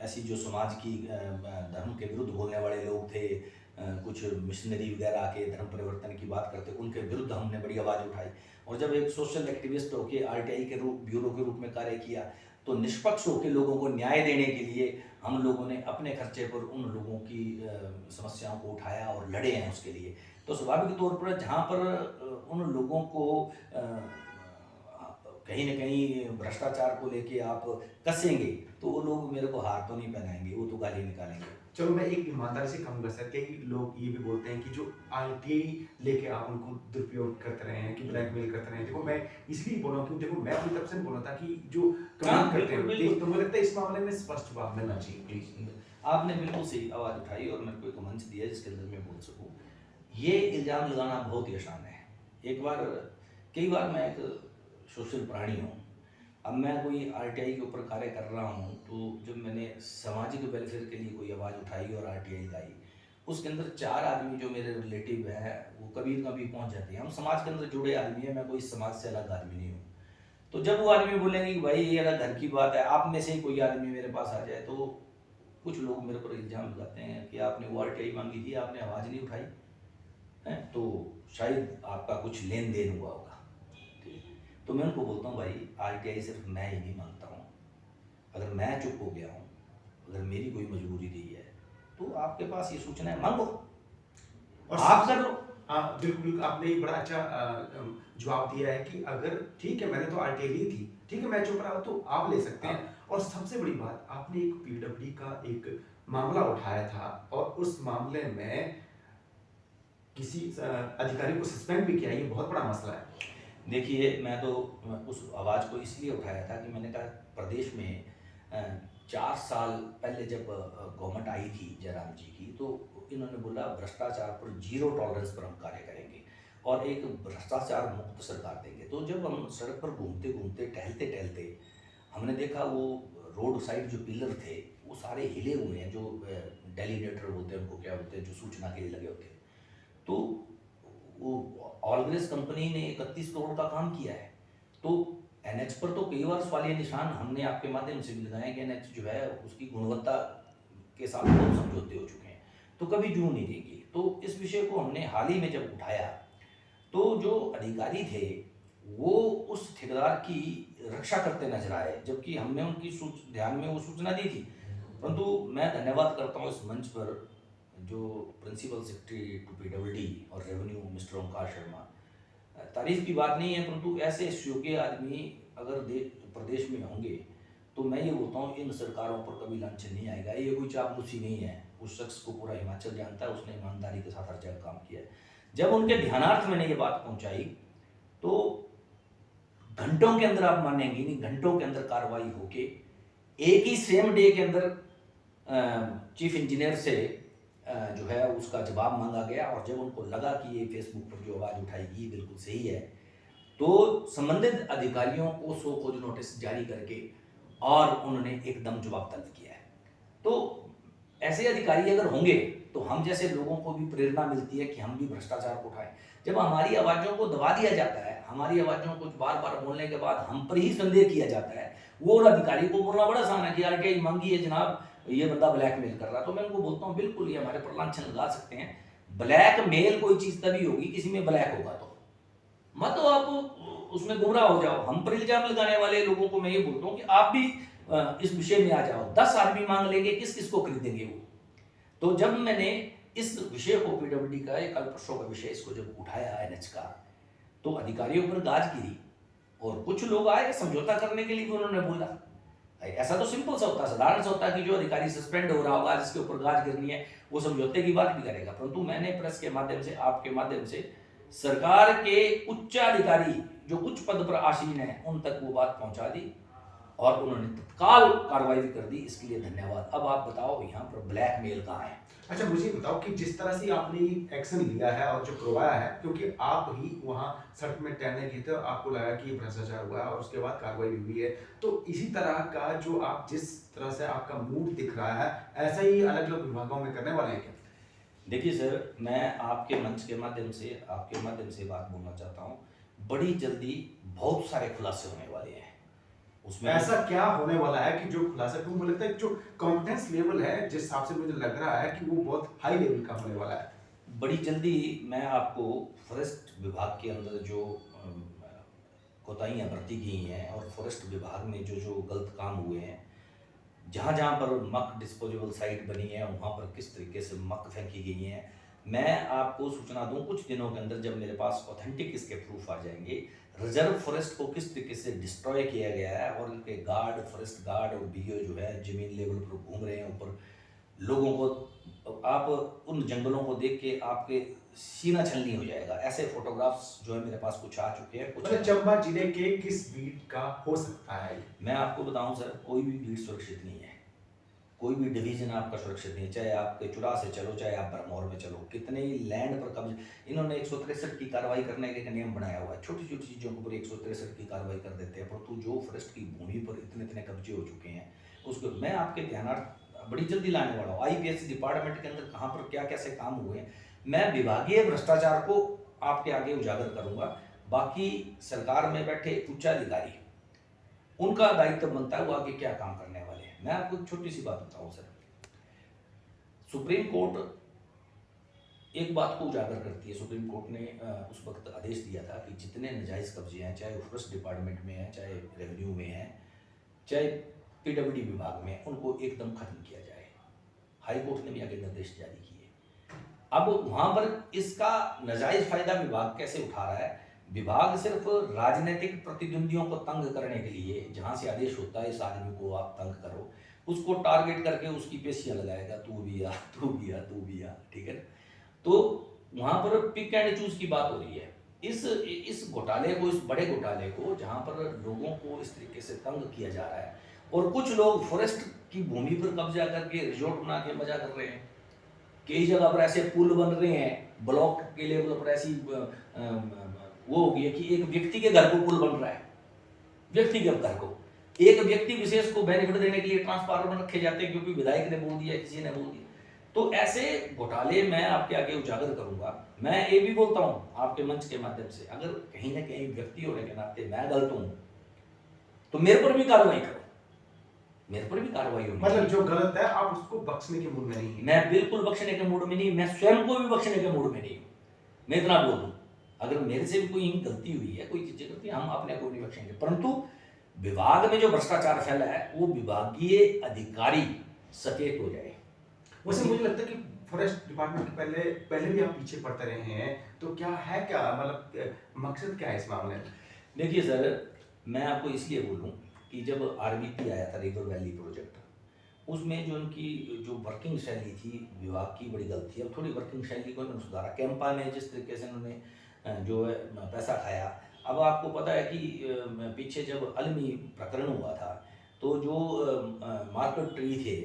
ऐसी जो समाज की धर्म के विरुद्ध बोलने वाले लोग थे, कुछ मिशनरी वगैरह आके धर्म परिवर्तन की बात करते, उनके विरुद्ध हमने बड़ी आवाज़ उठाई। और जब एक सोशल एक्टिविस्ट होके आरटीआई के ब्यूरो के रूप में कार्य किया, तो निष्पक्ष होकर लोगों को न्याय देने के लिए हम लोगों ने अपने खर्चे पर उन लोगों की समस्याओं को उठाया और लड़े हैं उसके लिए। तो स्वाभाविक तौर पर जहाँ पर उन लोगों को कहीं ना कहीं भ्रष्टाचार को लेके आप कसेंगे, तो वो लोग मेरे को हार तो नहीं पहनाएंगे, वो तो गाली निकालेंगे। चलो मैं एक ईमानदारी से कहूँगा सर, कई लोग ये भी बोलते हैं कि जो आरटीआई लेके आप उनको दुरुपयोग करते रहे हैं, कि ब्लैकमेल करते रहे हैं। देखो मैं इसलिए बोल रहा हूँ कि देखो मैं अपनी तरफ से बोल रहा था कि जो कमेंट करते हैं, तो मुझे लगता है इस मामले में स्पष्ट जवाब मिलना चाहिए प्लीज। आपने बिल्कुल सही आवाज़ उठाई और मेरे को एक मंच दिया जिसके अंदर मैं बोल सकूँ। ये इल्ज़ाम लगाना बहुत ही आसान है। कई बार मैं एक सोशल प्राणी हूँ। अब मैं कोई आरटीआई के ऊपर कार्य कर रहा हूँ, तो जब मैंने सामाजिक वेलफेयर के लिए कोई आवाज़ उठाई और आरटीआई लाई, उसके अंदर 4 आदमी जो मेरे रिलेटिव हैं वो कभी कभी पहुँच जाते हैं। हम समाज के अंदर जुड़े आदमी हैं, मैं कोई समाज से अलग आदमी नहीं हूँ। तो जब वो आदमी बोलेंगे कि भाई ये अलग घर की बात है, आप में से ही कोई आदमी मेरे पास आ जाए, तो कुछ लोग मेरे पर इल्ज़ाम लगाते हैं कि आपने वो आरटीआई मांगी थी, आपने आवाज़ नहीं उठाई है, तो शायद आपका कुछ लेन देन हुआ होगा। तो मैं उनको बोलता हूँ भाई आरटीआई सिर्फ मैं ही नहीं मांगता हूँ। अगर मैं चुप हो गया हूँ, अगर मेरी कोई मजबूरी रही है, तो आपके पास ये सूचना है, मांगो और आप कर लो। हाँ बिल्कुल, आपने एक बड़ा अच्छा जवाब दिया है कि अगर ठीक है मैंने तो आरटीआई ली थी, ठीक है मैं चुप रहा, तो आप ले सकते हैं। और सबसे बड़ी बात, आपने एक पीडब्ल्यूडी का एक मामला उठाया था और उस मामले में किसी अधिकारी को सस्पेंड भी किया, ये बहुत बड़ा मसला है। देखिए मैं तो उस आवाज़ को इसलिए उठाया था कि मैंने कहा प्रदेश में 4 साल पहले जब गवर्नमेंट आई थी जयराम जी की, तो इन्होंने बोला भ्रष्टाचार पर 0 टॉलरेंस पर हम कार्य करेंगे और एक भ्रष्टाचार मुक्त सरकार देंगे। तो जब हम सड़क पर घूमते घूमते टहलते टहलते हमने देखा वो रोड साइड जो पिलर थे वो सारे हिले हुए हैं, जो डेलीगेटर बोलते हैं उनको, क्या बोलते हैं, जो सूचना के लिए लगे होते हैं। तो वो ऑलवेज कंपनी ने 31 करोड़ का काम किया है। तो एनएच पर तो कई बार सवालिया निशान हमने आपके माध्यम से भी लगाए कि एनएच जो है उसकी गुणवत्ता के साथ बहुत समझौते हो चुके हैं, तो कभी जूं नहीं देंगे। तो इस विषय को हमने हाल ही में जब उठाया, तो जो अधिकारी थे वो उस ठेकेदार की रक्षा करते नजर आए, जबकि हमने उनकी ध्यान में वो सूचना दी थी। परंतु मैं धन्यवाद करता हूँ इस मंच पर जो प्रिंसिपल सेक्रेटरी टू पीडब्ल्यूडी और रेवेन्यू मिस्टर ओंकार शर्मा, तारीफ की बात नहीं है, परंतु ऐसे योग्य आदमी अगर प्रदेश में होंगे तो मैं ये बोलता हूँ इन सरकारों पर कभी लांछन नहीं आएगा। ये कोई चापलूसी नहीं है, उस शख्स को पूरा हिमाचल जानता है, उसने ईमानदारी के साथ हर जगह काम किया है। जब उनके ध्यानार्थ मैंने ये बात पहुंचाई तो घंटों के अंदर, आप मानेंगे नहीं, घंटों के अंदर कार्रवाई होके एक ही सेम डे के अंदर चीफ इंजीनियर से जो है उसका जवाब मांगा गया। और जब उनको लगा कि ये फेसबुक पर जो आवाज़ उठाएगी बिल्कुल सही है, तो संबंधित अधिकारियों को 100 खोज नोटिस जारी करके और उन्होंने एकदम जवाब तलब किया है। तो ऐसे अधिकारी अगर होंगे तो हम जैसे लोगों को भी प्रेरणा मिलती है कि हम भी भ्रष्टाचार को उठाएं। जब हमारी आवाज़ों को दबा दिया जाता है, हमारी आवाज़ों को बार बार बोलने के बाद हम पर ही संदेह किया जाता है, वो अधिकारी को बोलना बड़ा आसान है कि आरटीआई मांगी है जनाब, ये बंदा ब्लैकमेल कर रहा है। तो मैं उनको बोलता हूँ बिल्कुल ये हमारे पर लांछन लगा सकते हैं। ब्लैकमेल कोई चीज़ तभी होगी किसी में ब्लैक होगा, तो मत तो आप उसमें गुमराह हो जाओ। हम पर इल्जाम लगाने वाले लोगों को मैं ये बोलता हूँ कि आप भी इस विषय में आ जाओ। 10 आदमी मांग लेंगे, किस किस को खरीदेंगे वो। तो जब मैंने इस विषय को पीडब्ल्यूडी का एक कल परसों का विषय इसको जब उठाया एनएच का, तो अधिकारियों पर गाज गिरी और कुछ लोग आए समझौता करने के लिए भी। उन्होंने बोला ऐसा तो सिंपल सा होता है, साधारण सा होता है कि जो अधिकारी सस्पेंड हो रहा होगा जिसके ऊपर गाज गिरनी है वो समझौते की बात भी करेगा। परंतु मैंने प्रेस के माध्यम से, आपके माध्यम से सरकार के उच्च अधिकारी जो उच्च पद पर आसीन है उन तक वो बात पहुंचा दी और उन्होंने तत्काल कार्रवाई भी कर दी, इसके लिए धन्यवाद। अब आप बताओ यहाँ पर ब्लैकमेल कहाँ है? अच्छा, मुझे बताओ कि जिस तरह से आपने एक्शन लिया है और जो करवाया है, क्योंकि आप ही वहां सड़क में टहलने गए थे, आपको लगा कि ये भ्रष्टाचार हुआ है और उसके बाद कार्रवाई भी हुई है, तो इसी तरह का जो आप जिस तरह से आपका मूड दिख रहा है, ऐसा ही अलग अलग विभागों में करने वाले हैं क्या? देखिए सर, मैं आपके मंच के माध्यम से, आपके माध्यम से बात बोलना चाहता हूँ। बड़ी जल्दी बहुत सारे खुलासे होने वाले हैं उसमें। ऐसा क्या होने वाला है कि जो खुलासा, क्यों मुझे लगता है कि जो कॉन्फिडेंस लेवल है जिस हिसाब से मुझे लग रहा है कि वो बहुत हाई लेवल का होने वाला है। बड़ी जल्दी मैं आपको फॉरेस्ट विभाग के अंदर जो कोताहियाँ बरती गई हैं और फॉरेस्ट विभाग में जो जो गलत काम हुए हैं, जहाँ जहाँ पर मक डिस्पोजेबल साइट बनी है वहाँ पर किस तरीके से मक फेंकी गई हैं, मैं आपको सूचना दूं कुछ दिनों के अंदर, जब मेरे पास ऑथेंटिक इसके प्रूफ आ जाएंगे, रिजर्व फॉरेस्ट को किस तरीके से डिस्ट्रॉय किया गया है और इनके गार्ड, फॉरेस्ट गार्ड और बीओ जो है जमीन लेवल पर घूम रहे हैं ऊपर लोगों को, आप उन जंगलों को देख के आपके सीना छलनी हो जाएगा। ऐसे फोटोग्राफ्स जो है मेरे पास कुछ आ चुके हैं, कुछ मतलब चंबा जिले के किस बीट का हो सकता है? मैं आपको बताऊं सर, कोई भी बीट सुरक्षित नहीं है, कोई भी डिवीजन आपका सुरक्षित नहीं है, चाहे आपके चुरा से चलो, चाहे आप भरमौर में चलो, कितने ही लैंड पर कब्जे। इन्होंने 163 की कार्रवाई करने का एक नियम बनाया हुआ है, छोटी छोटी चीज़ों के ऊपर 163 की कार्रवाई कर देते हैं, परंतु जो फॉरेस्ट की भूमि पर इतने इतने कब्जे हो चुके हैं उसको मैं आपके ध्यानार्थ बड़ी जल्दी लाने वाला हूँ। आईपीएस डिपार्टमेंट के अंदर कहाँ पर क्या कैसे काम हुए हैं, मैं विभागीय भ्रष्टाचार को आपके आगे उजागर करूंगा। बाकी सरकार में बैठे उच्चाधिकारी, उनका दायित्व बनता है वो आगे क्या काम करने वाले हैं। मैं आपको एक छोटी सी बात बताऊं सर, सुप्रीम कोर्ट एक बात को उजागर करती है। सुप्रीम कोर्ट ने उस वक्त आदेश दिया था कि जितने नाजायज कब्जे हैं, चाहे फॉरेस्ट डिपार्टमेंट में हैं, चाहे रेवेन्यू में हैं, चाहे पीडब्ल्यूडी विभाग में, उनको एकदम खत्म किया जाए। हाई कोर्ट ने भी आगे निर्देश जारी किए। अब वहां पर इसका नाजायज फायदा विभाग कैसे उठा रहा है? विभाग सिर्फ राजनीतिक प्रतिद्वंदियों को तंग करने के लिए, जहां से आदेश होता है इस आदमी को आप तंग करो, उसको टारगेट करके उसकी पेशियां लगाएगा, तू भी आ, तू भी आ, तू भी आ, ठीक है। तो वहां पर पिक एंड चूज की बात हो रही है। इस घोटाले को, इस बड़े घोटाले को, जहां पर लोगों को इस तरीके से तंग किया जा रहा है और कुछ लोग फॉरेस्ट की भूमि पर कब्जा करके रिजॉर्ट बना के मजा कर रहे हैं। कई जगह पर ऐसे पुल बन रहे हैं ब्लॉक के लेवल पर, ऐसी वो हो गई कि एक व्यक्ति के घर को पुल बन रहा है, व्यक्तिगत घर को, एक व्यक्ति विशेष को बेनिफिट देने के लिए ट्रांसफार्मर रखे जाते हैं क्योंकि विधायक ने बोल दिया, किसी ने बोल दिया। तो ऐसे घोटाले मैं आपके आगे उजागर करूंगा। मैं ये भी बोलता हूं आपके मंच के माध्यम से, अगर कहीं ना कहीं व्यक्ति होने के नाते मैं गलत हूं तो मेरे पर भी कार्रवाई करो, मेरे पर भी कार्रवाई होगी। मतलब जो गलत है आप उसको बख्शने के मूड में नहीं है? मैं बिल्कुल बख्शने के मूड में नहीं, मैं स्वयं को भी बख्शने के मूड में नहीं हूं। मैं इतना बोल दूं, अगर मेरे से भी कोई गलती हुई है, कोई चीजें गलती, हम अपने को नहीं बख्शेंगे, परंतु विभाग में जो भ्रष्टाचार फैला है वो विभागीय अधिकारी सचेत हो जाए। वैसे मुझे लगता है कि फॉरेस्ट डिपार्टमेंट के पहले भी आप पीछे पड़ते रहे हैं, तो क्या है, क्या मतलब मकसद क्या है इस मामले में? देखिए सर, मैं आपको इसलिए बोलूं कि जब आरबीपी आया था, रिवर वैली प्रोजेक्ट, उसमें जो उनकी जो वर्किंग शैली थी विभाग की, बड़ी गलत थी। अब थोड़ी वर्किंग शैली को इन्होंने सुधारा। कैंपा ने जिस तरीके से इन्होंने जो है पैसा खाया, अब आपको पता है कि पीछे जब अलमी प्रकरण हुआ था तो जो मार्केट ट्री थे,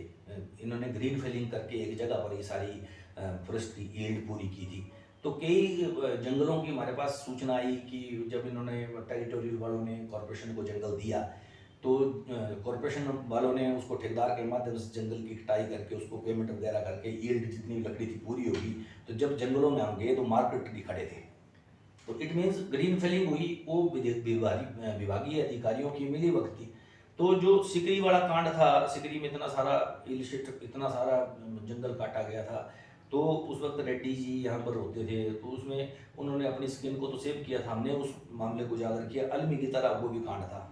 इन्होंने ग्रीन फेलिंग करके एक जगह पर ये सारी फॉरेस्ट की यील्ड पूरी की थी। तो कई जंगलों की हमारे पास सूचना आई कि जब इन्होंने टेरिटोरियल वालों ने कॉरपोरेशन को जंगल दिया तो कॉरपोरेशन वालों ने उसको ठेकेदार के माध्यम से जंगल की कटाई करके उसको पेमेंट वगैरह करके यील्ड जितनी लकड़ी थी पूरी होगी। तो जब जंगलों में हम गए तो मार्केट ट्री खड़े थे, तो इट मीन्स ग्रीन फेलिंग हुई। वो विभागीय अधिकारियों की मिली वक्त थी। तो जो सिकरी वाला कांड था, सिकरी में इतना सारा इलिसिट, इतना सारा जंगल काटा गया था, तो उस वक्त रेड्डी जी यहाँ पर होते थे, तो उसमें उन्होंने अपनी स्किन को तो सेव किया था, हमने उस मामले को उजागर किया। अलमी की तरह वो भी कांड था,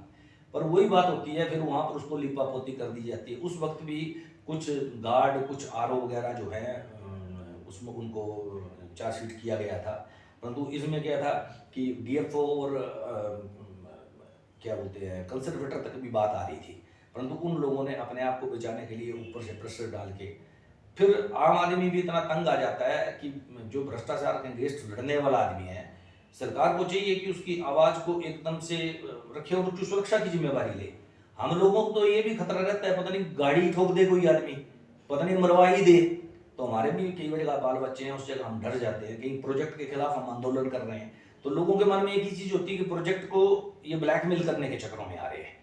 पर वही बात होती है, फिर वहाँ पर उसको लिपापोती कर दी जाती है। उस वक्त भी कुछ गार्ड, कुछ आरओ वगैरह जो है उसमें उनको चार्जशीट किया गया था, परंतु इसमें क्या था कि डीएफओ और क्या बोलते हैं कंजर्वेटर तक भी बात आ रही थी, परंतु उन लोगों ने अपने आप को बचाने के लिए ऊपर से प्रेशर डाल के, फिर आम आदमी भी इतना तंग आ जाता है कि जो भ्रष्टाचार के अगेंस्ट लड़ने वाला आदमी है, सरकार को चाहिए कि उसकी आवाज़ को एकदम से रखे और उसकी सुरक्षा की जिम्मेवारी ले। हम लोगों को तो ये भी खतरा रहता है, पता नहीं गाड़ी ठोक दे कोई आदमी, पता नहीं मरवा ही दे। तो हमारे भी कई जगह बाल बच्चे हैं, उस जगह हम डर जाते हैं। कहीं प्रोजेक्ट के खिलाफ हम आंदोलन कर रहे हैं तो लोगों के मन में एक ही चीज होती है कि प्रोजेक्ट को ये ब्लैकमेल करने के चक्करों में आ रहे हैं,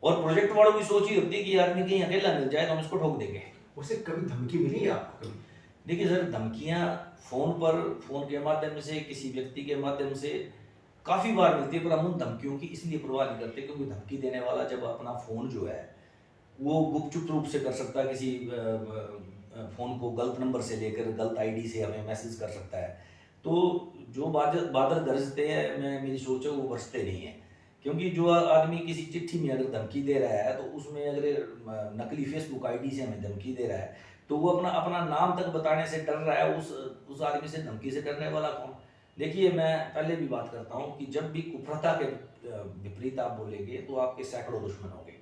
और प्रोजेक्ट वालों की सोच ही होती है कि आदमी कहीं अकेला मिल जाए तो हम इसको ठोक देंगे। उसे कभी धमकी मिली है आपको कभी? देखिए सर, धमकियां फोन पर, फोन के माध्यम से, किसी व्यक्ति के माध्यम से काफी बार मिलती है, पर हम उन धमकियों की इसलिए परवाह नहीं करते क्योंकि धमकी देने वाला जब अपना फोन जो है वो गुपचुप रूप से कर सकता है, किसी फोन को गलत नंबर से लेकर गलत आईडी से हमें मैसेज कर सकता है। तो जो बादल गरजते हैं, मैं मेरी सोच है वो बरसते नहीं है। क्योंकि जो आदमी किसी चिट्ठी में अगर धमकी दे रहा है तो उसमें अगर नकली फेसबुक आईडी से हमें धमकी दे रहा है तो वो अपना अपना नाम तक बताने से डर रहा है। उस आदमी से धमकी से डरने वाला कौन? देखिए, मैं पहले भी बात करता हूँ कि जब भी कुप्रथा के विपरीत आप बोलेंगे तो आपके सैकड़ों दुश्मन होंगे।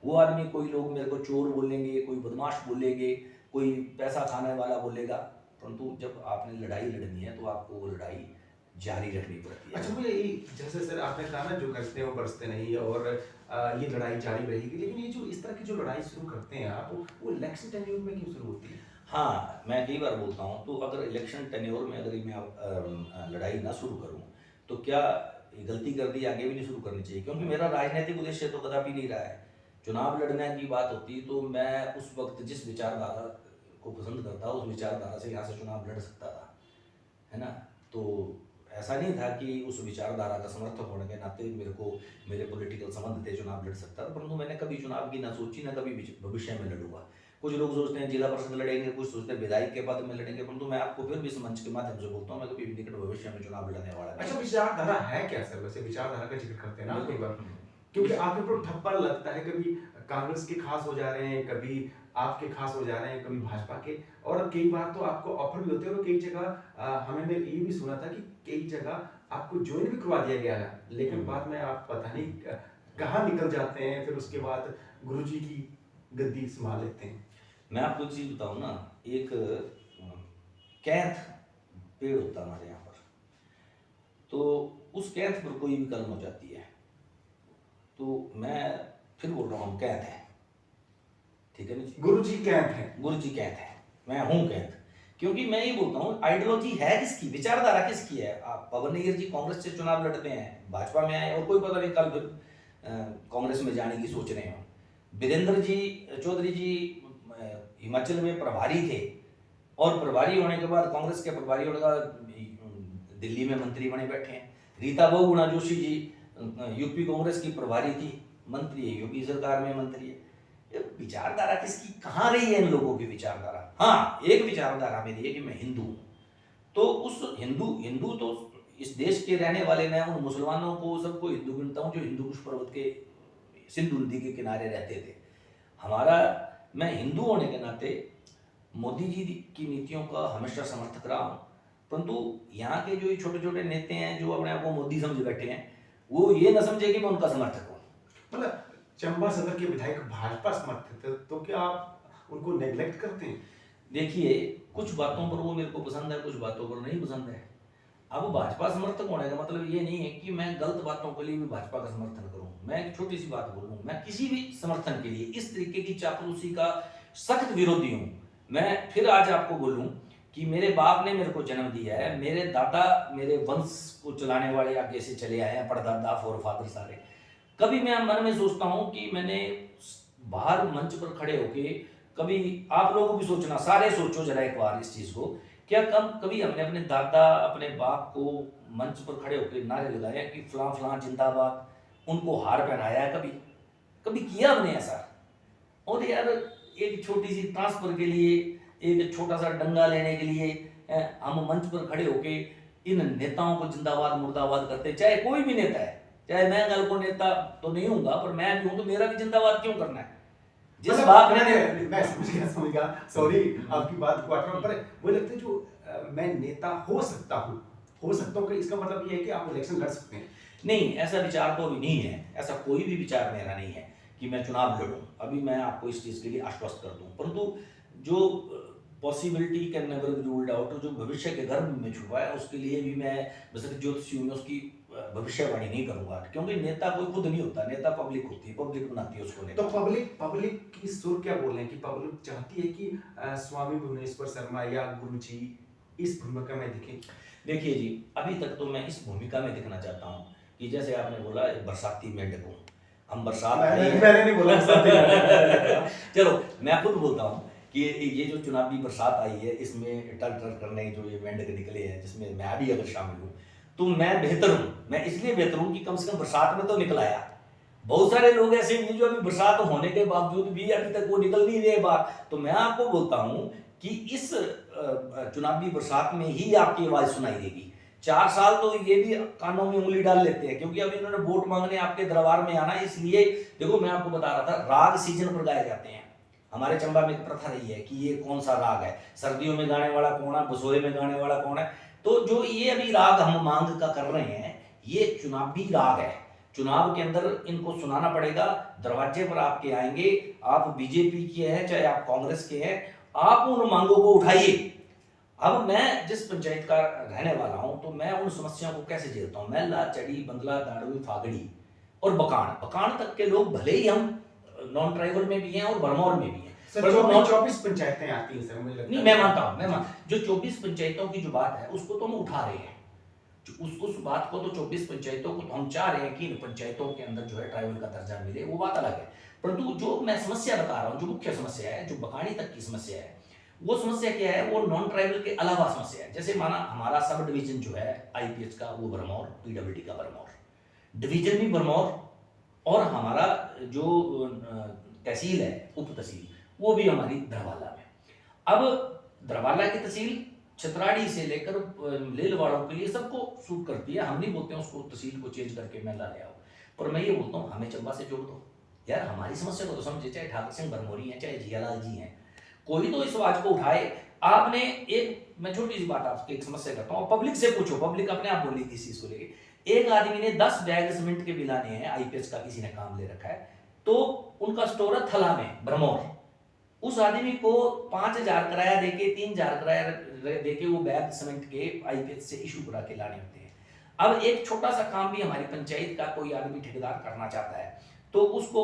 वो आदमी, कोई लोग मेरे को चोर बोलेंगे, कोई बदमाश बोलेंगे, कोई पैसा खाने वाला बोलेगा, परंतु जब आपने लड़ाई लड़नी है तो आपको वो लड़ाई जारी रखनी पड़ती है। अच्छा, मुझे ये, जैसे सर आपने कहा ना, जो करते हैं वो बरसते नहीं, और ये लड़ाई जारी रहेगी, लेकिन ये जो इस तरह की जो लड़ाई शुरू करते हैं आप, वो इलेक्शन टेन्योर में क्यों शुरू होती है? हाँ, मैं कई बार बोलता हूँ, तो अगर इलेक्शन टेन्योर में अगर मैं लड़ाई ना शुरू करूँ तो क्या ये गलती कर दी, आगे भी नहीं शुरू करनी चाहिए, क्योंकि मेरा राजनीतिक उद्देश्य तो कदापि नहीं रहा है। चुनाव लड़ने की बात होती तो मैं उस वक्त जिस विचारधारा को पसंद करता उस विचारधारा से यहाँ से चुनाव लड़ सकता था, है ना। तो ऐसा नहीं था कि उस विचारधारा का समर्थक होने के नाते मेरे को मेरे पॉलिटिकल संबंध थे, चुनाव लड़ सकता था, परंतु मैंने कभी चुनाव की ना सोची, ना कभी भविष्य में लड़ूंगा। कुछ लोग सोचते हैं जिला परिषद लड़ेंगे, कुछ सोचते हैं विधायक के पद में लड़ेंगे, परंतु मैं आपको फिर भी इस मंच के माध्यम से बोलता हूँ, मैं कभी भी निकट भविष्य में चुनाव लड़ने वाला नहीं। अच्छा, विचारधारा है क्या सर? वैसे विचारधारा का जिक्र करते हैं ना कई बार, बिल्कुल। क्योंकि आपके ऊपर ठप्पा लगता है, कभी कांग्रेस के खास हो जा रहे हैं, कभी आपके खास हो जा रहे हैं, कभी भाजपा के, और कई बार तो आपको ऑफर भी होते हैं, और कई जगह हमने ये भी सुना था कि कई जगह आपको ज्वाइन भी करवा दिया गया है, लेकिन बाद में आप पता नहीं कहाँ निकल जाते हैं, फिर उसके बाद गुरुजी की गद्दी संभाल लेते हैं। मैं आपको एक चीज बताऊँ ना, एक कैंथ पेड़ होता है हमारे यहाँ पर, तो उस कैंथ पर कोई भी कलम हो जाती है, तो मैं फिर बोल रहा हूँ कैंथ है, ठीक है ना जी। गुरुजी कैंथ है, गुरुजी कैंथ है, मैं हूँ कैंथ। क्योंकि मैं ये बोलता हूँ, आइडियोलॉजी है किसकी, विचारधारा किसकी है। आप पवन नैयर जी कांग्रेस से चुनाव लड़ते हैं, भाजपा में आए, और कोई पता नहीं कल फिर कांग्रेस में जाने की सोच रहे हो। वीरेंद्र जी चौधरी जी हिमाचल में प्रभारी थे, और प्रभारी होने के बाद, कांग्रेस के प्रभारी होने के बाद दिल्ली में मंत्री बने बैठे हैं। रीता बहुगुणा जोशी जी यूपी कांग्रेस की प्रभारी थी, मंत्री है, योगी सरकार में मंत्री है। विचारधारा किसकी, कहाँ रही है इन लोगों की विचारधारा? हाँ, एक विचारधारा मेरी है कि मैं हिंदू हूँ, तो उस हिंदू तो इस देश के रहने वाले, मैं उन मुसलमानों को सबको हिंदू गिनता हूँ जो हिंदू कुश पर्वत के सिंधु नदी के किनारे रहते थे। मैं हिंदू होने के नाते मोदी जी की नीतियों का हमेशा समर्थक रहा हूँ, परंतु यहाँ के जो छोटे छोटे नेता हैं जो अपने आप को मोदी समझ बैठे हैं, वो ये ना समझे कि मैं उनका समर्थक हूँ। मतलब चंबा सदर के विधायक भाजपा समर्थित है, तो क्या आप उनको नेग्लेक्ट करते हैं? देखिए, कुछ बातों पर वो मेरे को पसंद है, कुछ बातों पर नहीं पसंद है। अब भाजपा समर्थक होने का मतलब ये नहीं है कि मैं गलत बातों के लिए भी भाजपा का समर्थन करूं। मैं एक छोटी सी बात बोलूं, मैं किसी भी समर्थन के लिए इस तरीके की चापलूसी का सख्त विरोधी हूं। मैं फिर आज आपको बोलूं कि मेरे बाप ने मेरे को जन्म दिया है, मेरे दादा मेरे वंश को चलाने वाले आगे से चले आए हैं, परदादा फोर फादर सारे। कभी मैं मन में सोचता हूं कि मैंने बाहर मंच पर खड़े होके, कभी आप लोगों को भी सोचना, सारे सोचो जरा एक बार इस चीज को, क्या कभी हमने अपने दादा अपने बाप को मंच पर खड़े होकर नारे लगाए कि फलां फलां जिंदाबाद, उनको हार पहनाया है? कभी किया हमने ऐसा? और यार, एक छोटी सी ट्रांसफर के लिए, एक छोटा सा डंगा लेने के लिए हम मंच पर खड़े होकर इन नेताओं को जिंदाबाद मुर्दाबाद करते, चाहे कोई भी नेता है, चाहे मैं कल को नेता तो नहीं हूंगा, पर मैं भी हूं, तो मेरा भी जिंदाबाद क्यों करना है? जिस बाप ने, मैं समझ गया, सॉरी आपकी बात को काट, पर मुझे लगता है जो मैं नेता हो सकता हूँ कि इसका मतलब ये है कि आप इलेक्शन लड़ सकते हैं। नहीं, ऐसा विचार तो अभी नहीं है, ऐसा कोई भी विचार मेरा नहीं है कि मैं चुनाव लड़ूं। अभी मैं आपको इस चीज़ के लिए आश्वस्त कर दूं, परंतु जो possibility can never be ruled out, जो भविष्य के गर्भ में छुपा है, उसके लिए भी मैं, वैसे ज्योतिषी हूं, मैं उसकी भविष्यवाणी नहीं करूंगा, क्योंकि नेता कोई खुद नहीं होता, नेता पब्लिक होती है, पब्लिक बनाती है उसको तो नेता। पब्लिक की सुर क्या बोल रहे हैं कि पब्लिक चाहती है कि स्वामी भुवनेश्वर शर्मा या गुरुजी इस भूमिका में दिखें? देखिए जी, अभी तक तो मैं इस भूमिका में दिखना चाहता हूँ कि जैसे आपने बोला एक बरसाती मेंढक हूँ, हम बरसात मैंने नहीं बोला बरसाती मेंढक। चलो मैं खुद बोलता हूँ कि ये जो चुनावी बरसात आई है, इसमें टर टर करने जो ये मेंढक निकले हैं, जिसमें मैं भी अगर शामिल हूँ, तो मैं बेहतर हूँ। मैं इसलिए बेहतर हूँ कि कम से कम बरसात में तो निकल आया। बहुत सारे लोग ऐसे हैं जो अभी बरसात होने के बावजूद भी अभी तक वो निकल नहीं रहे बाहर। तो मैं आपको बोलता हूँ कि इस चुनावी बरसात में ही आपकी आवाज सुनाई देगी। 4 साल तो ये भी कानों में उंगली डाल लेते हैं, क्योंकि अभी इन्होंने वोट मांगने आपके दरबार में आना, इसलिए देखो मैं आपको बता रहा था, राग सीजन पर गाए जाते हैं। हमारे चंबा में एक प्रथा रही है कि ये कौन सा राग है, सर्दियों में गाने वाला कौन है, बसोए में गाने वाला कौन है। तो जो ये अभी राग हम मांग का कर रहे हैं, ये चुनावी राग है। चुनाव के अंदर इनको सुनाना पड़ेगा, दरवाजे पर आपके आएंगे, आप बीजेपी के हैं चाहे आप कांग्रेस के हैं, आप उन मांगों को उठाइए। अब मैं जिस पंचायत का रहने वाला हूं, तो मैं उन समस्याओं को कैसे झेलता हूं। मैला, चड़ी, बंदला, दाड़वी, फागड़ी और बकान बकान तक के लोग, भले ही हम नॉन ट्राइबल में भी हैं और भरमौर में भी हैं, सर पर जो वो नॉन 24 पंचायतें आती हैं सर, मुझे लगता नहीं, है मैं मानता हूं, जो 24 पंचायतों की जो बात है उसको तो हम उठा रहे हैं। उस बात को तो 24 पंचायतों को तो हम चाह रहे हैं कि इन पंचायतों के अंदर जो है ट्राइबल का दर्जा मिले, वो बात अलग है। परंतु जो मैं समस्या बता रहा हूँ, जो मुख्य समस्या है, जो बकानी तक की समस्या है, वो समस्या क्या है, वो नॉन ट्राइबल के अलावा समस्या है। जैसे माना हमारा सब डिवीजन जो है आईपीएच का, वो भरमौर, पीडब्ल्यूडी का भरमौर, डिवीजन भी भरमौर, और हमारा जो तहसील है, उप तहसील, वो भी हमारी धरवाला में। अब धरवाला की तहसील छतराड़ी से लेकर लेलवाड़ों के लिए सबको सूट करती है। हम नहीं बोलते हैं उसको तहसील को चेंज करके मेला ले आओ, पर मैं ये बोलता हूँ हमें चंबा से जोड़ दो यार, हमारी समस्या को तो समझे। चाहे ठाकुर सिंह भरमौरी हैं, चाहे जियालाल जी हैं, कोई तो इस आवाज को उठाए। आपने एक, मैं छोटी सी बात आपकी एक समस्या करता हूँ, पब्लिक से पूछो, पब्लिक अपने आप बोली इस चीज को लेके। एक आदमी ने 10 बैग सीमेंट के बिलाने हैं, आईपीएस का किसी ने काम ले रखा है, तो उनका स्टोर है थला में, भरमौर। उस आदमी को 5,000 किराया देके, 3,000 किराया देके वो बैग सीमेंट के आईपीएस से इशू करा के लाने होते हैं। अब एक छोटा सा काम भी हमारी पंचायत का कोई आदमी ठेकेदार करना चाहता है, तो उसको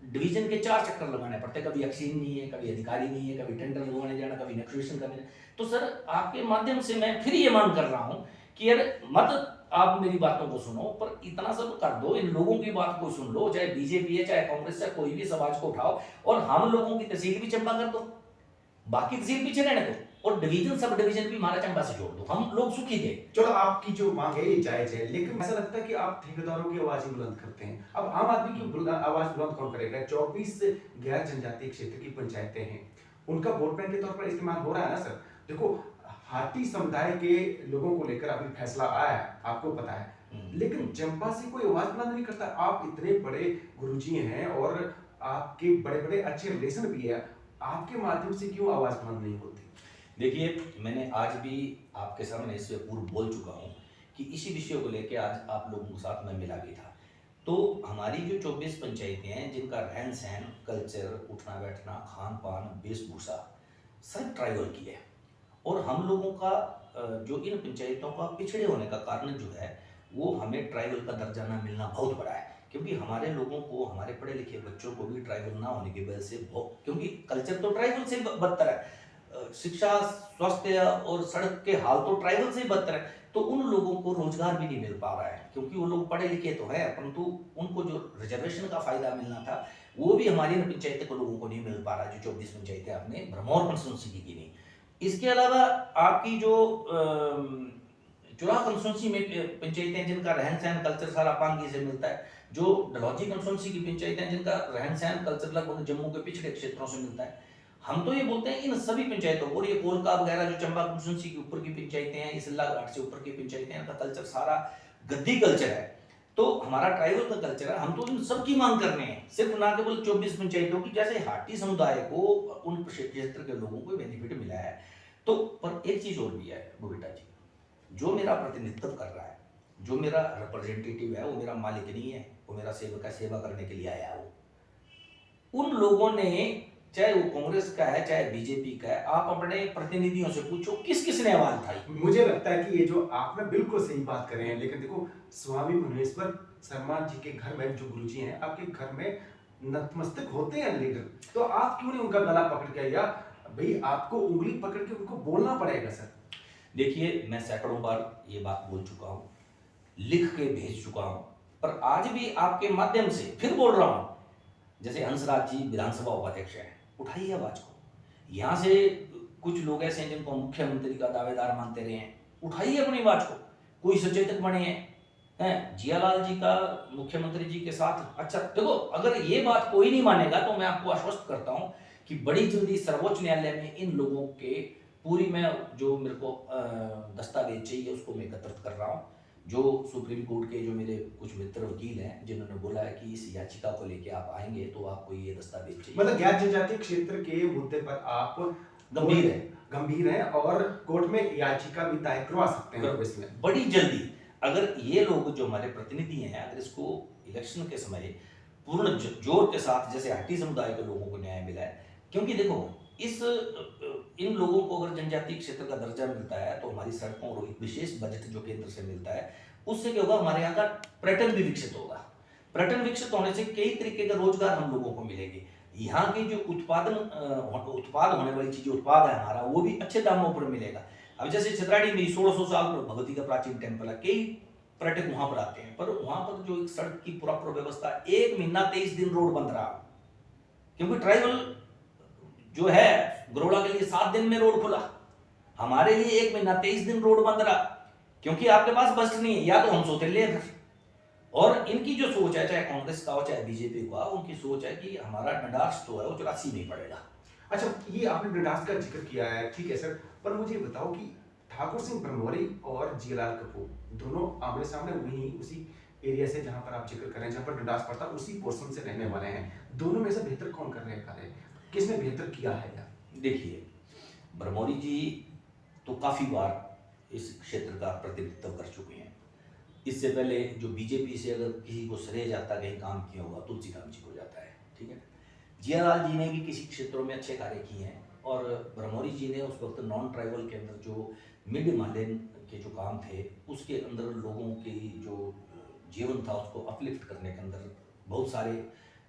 डिवीजन के 4 चक्कर लगाने पड़ते हैं। कभी एक्सीन नहीं है, कभी अधिकारी नहीं है, कभी टेंडर लगवाने जाना, कभी नेगोशिएशन करने। तो सर आपके माध्यम से मैं फिर ये मांग कर रहा हूँ कि यार मत आप मेरी बातों को सुनो, पर इतना सब कर दो, इन लोगों की बात को सुन लो, चाहे बीजेपी है चाहे कांग्रेस है, कोई भी समाज को उठाओ, और हम लोगों की तहसील भी चंबा कर दो, बाकी तहसील पीछे रहने दो, और डिवीजन सब डिवीजन भी हमारा चंबा से जोड़ दो, हम लोग सुखी थे। चलो आपकी जो मांग है ये जायज है, लेकिन ऐसा लगता है कि आप ठेकेदारों की आवाज ही बुलंद करते हैं। अब आम आदमी की आवाज बुलंद कौन करेगा? 24 गैर जनजातीय क्षेत्र की पंचायतें हैं, उनका वोट बैंक के तौर पर इस्तेमाल हो रहा है ना सर? देखो हाटी समुदाय के लोगों को लेकर अभी फैसला आया है, आपको पता है, लेकिन चंबा से कोई आवाज बुलंद नहीं करता। आप इतने बड़े गुरुजी हैं और आपके बड़े बड़े अच्छे रिलेशन भी है, आपके माध्यम से क्यों आवाज बुलंद नहीं होती? देखिए, मैंने आज भी आपके सामने इससे पूर्व बोल चुका हूँ कि इसी विषय को लेकर आज आप लोगों के साथ मैं मिला भी था। तो हमारी जो 24 पंचायतें हैं, जिनका रहन सहन, कल्चर, उठना बैठना, खान पान, वेशभूषा सब ट्राइबल की है, और हम लोगों का जो इन पंचायतों का पिछड़े होने का कारण जो है, वो हमें ट्राइबल का दर्जा ना मिलना बहुत बड़ा है। क्योंकि हमारे लोगों को, हमारे पढ़े लिखे बच्चों को भी ट्राइबल ना होने की वजह से बहुत, क्योंकि कल्चर तो ट्राइबल से बदतर है, शिक्षा, स्वास्थ्य और सड़क के हाल तो ट्राइबल से बदतर है। तो उन लोगों को रोजगार भी नहीं मिल पा रहा है, क्योंकि वो लोग पढ़े लिखे तो है, परंतु उनको जो रिजर्वेशन का फायदा मिलना था, वो भी हमारी पंचायत के लोगों को नहीं मिल पा रहा, जो 24 पंचायतें आपने भरमौर कंस्टिट्यूंसी की नहीं। इसके अलावा आपकी जो चुनाव कंस्टिट्यूंसी में पंचायतें जिनका रहन सहन, कल्चर सारा पांगी से मिलता है, जो डलहौजी कंस्टिट्यूंसी की पंचायतें जिनका रहन सहन, कल्चर लगभग जम्मू के पिछड़े क्षेत्रों से मिलता है। हम तो ये बोलते हैं इन सभी पंचायतों को, और ये कोलका वगैरह जो चंबा कंस्टिट्यूंसी के ऊपर की पंचायतें हैं, इसला घाट से ऊपर की पंचायतें हैं, इनका कल्चर सारा गद्दी कल्चर है, तो हमारा ट्राइबल का कल्चर है। हम तो इन सब की मांग कर रहे हैं, सिर्फ ना केवल 24 पंचायतों की। जैसे हाटी समुदाय को, उन क्षेत्र के लोगों को बेनिफिट मिला है, तो पर एक चीज और भी है बेटा जी, जो मेरा प्रतिनिधित्व कर रहा है, जो मेरा रिप्रेजेंटेटिव है, वो मेरा मालिक नहीं है, वो मेरा सेवक है, सेवा करने के लिए आया है। वो उन लोगों ने चाहे वो कांग्रेस का है चाहे बीजेपी का है, आप अपने प्रतिनिधियों से पूछो किस किसने आवाज उठाई। मुझे लगता है कि ये जो आप ना बिल्कुल सही बात कर रहे हैं, लेकिन देखो स्वामी भुवनेश्वर शर्मा जी के घर में जो गुरुजी हैं, आपके घर में नतमस्तक होते हैं लीडर, तो आप क्यों नहीं उनका गला पकड़ के, या भाई आपको उंगली पकड़ के उनको बोलना पड़ेगा सर। देखिए मैं सैकड़ों बार ये बात बोल चुका हूँ, लिख के भेज चुका हूँ, पर आज भी आपके माध्यम से फिर बोल रहा हूँ। जैसे हंसराज जी विधानसभा उपाध्यक्ष हैं, उठाइए आवाज को। यहाँ से कुछ लोग ऐसे हैं जिनको मुख्यमंत्री का दावेदार मानते रहे हैं, उठाइए अपनी आवाज को, कोई सचेतक बने हैं। जियालाल जी का मुख्यमंत्री जी के साथ, अच्छा देखो अगर ये बात कोई नहीं मानेगा तो मैं आपको आश्वस्त करता हूँ कि बड़ी जल्दी सर्वोच्च न्यायालय में इन लोगों के पूरी मैं जो मेरे को दस्तावेज चाहिए उसको मैं एकत्रित कर रहा हूँ। जो सुप्रीम कोर्ट के जो मेरे कुछ मित्र वकील हैं जिन्होंने बोला है कि इस याचिका को लेके आप आएंगे तो आपको ये दस्तावेज चाहिए। मतलब गैर जनजातीय क्षेत्र के मुद्दे पर आप गंभीर है और कोर्ट में याचिका भी दायर करवा सकते हैं इसमें बड़ी जल्दी। अगर ये लोग जो हमारे प्रतिनिधि हैं अगर इसको इलेक्शन के समय पूर्ण जोर के साथ, जैसे हट्टी समुदाय के लोगों को न्याय मिला है, क्योंकि देखो इन लोगों को अगर जनजातीय क्षेत्र का दर्जा मिलता है तो हमारी सड़कों और एक विशेष बजट जो केंद्र से मिलता है उससे क्या होगा, हमारे यहाँ का पर्यटन भी विकसित होगा। पर्यटन विकसित होने से कई तरीके का रोजगार हम लोगों को मिलेंगे। यहाँ की जो उत्पाद होने वाली चीजें, उत्पाद है हमारा, वो भी अच्छे दामों पर मिलेगा। अब जैसे छतराड़ी में 1600 साल भगवती का प्राचीन टेम्पल है, कई पर्यटक वहां पर आते हैं, पर वहां पर जो एक सड़क की प्रॉपर व्यवस्था, 1 महीना 23 दिन रोड बंद रहा, क्योंकि ट्राइबल जो है गरोड़ा के लिए 7 दिन में रोड खुला, हमारे लिए 1 महीना 23 दिन रोड बंद रहा, क्योंकि आपके पास बस नहीं है, या तो हम सोते ले। और इनकी जो सोच है, चाहे कांग्रेस का हो चाहे बीजेपी का, उनकी सोच है कि हमारा डंडास जो है वो 84 नहीं पड़ेगा। अच्छा, ये आपने डंडास का जिक्र किया है, ठीक है सर, पर मुझे बताओ कि ठाकुर सिंह ब्रह्मोरी और जियालाल कपूर दोनों आमने सामने वहीं उसी एरिया से जहां पर आप जिक्र कर रहे हैं, जहां पर डंडास पड़ता है, उसी पोर्शन से रहने वाले हैं। दोनों में से बेहतर कौन कर रहे हैं कार्य, किसने बेहतर किया है? देखिए ब्रह्मोरी जी तो काफी बार इस क्षेत्र का प्रतिनिधित्व कर चुके हैं। इससे पहले जो बीजेपी से अगर किसी को श्रेय जाता कहीं काम किया होगा, तुलसीराम जी को जाता है, ठीक है। जियालाल जी ने भी किसी क्षेत्रों में अच्छे कार्य किए हैं, और ब्रह्मोरी जी ने उस वक्त नॉन ट्राइबल के अंदर जो मिड हिमालयन के जो काम थे उसके अंदर लोगों की जो जीवन था उसको अपलिफ्ट करने के अंदर बहुत सारे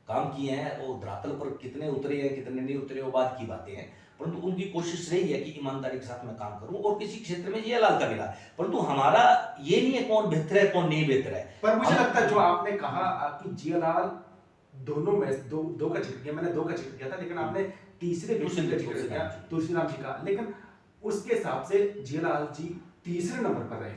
काम किए हैं। और धरातल पर कितने उतरे हैं कितने नहीं उतरे वो बात की बातें हैं, परंतु उनकी कोशिश रही है कि ईमानदारी के साथ मैं काम करूं, और किसी क्षेत्र में जियालाल का मिला, परंतु हमारा ये नहीं है कौन बेहतर है कौन नहीं बेहतर है। पर मुझे लगता है जो आपने कहा कि जियालाल दोनों में दो का जिक्र किया, मैंने दो का जिक्र किया था, लेकिन आपने तीसरे व्यक्ति का जिक्र किया तुलसीराम जी का, लेकिन उसके हिसाब से जियालाल जी तीसरे नंबर पर रहे।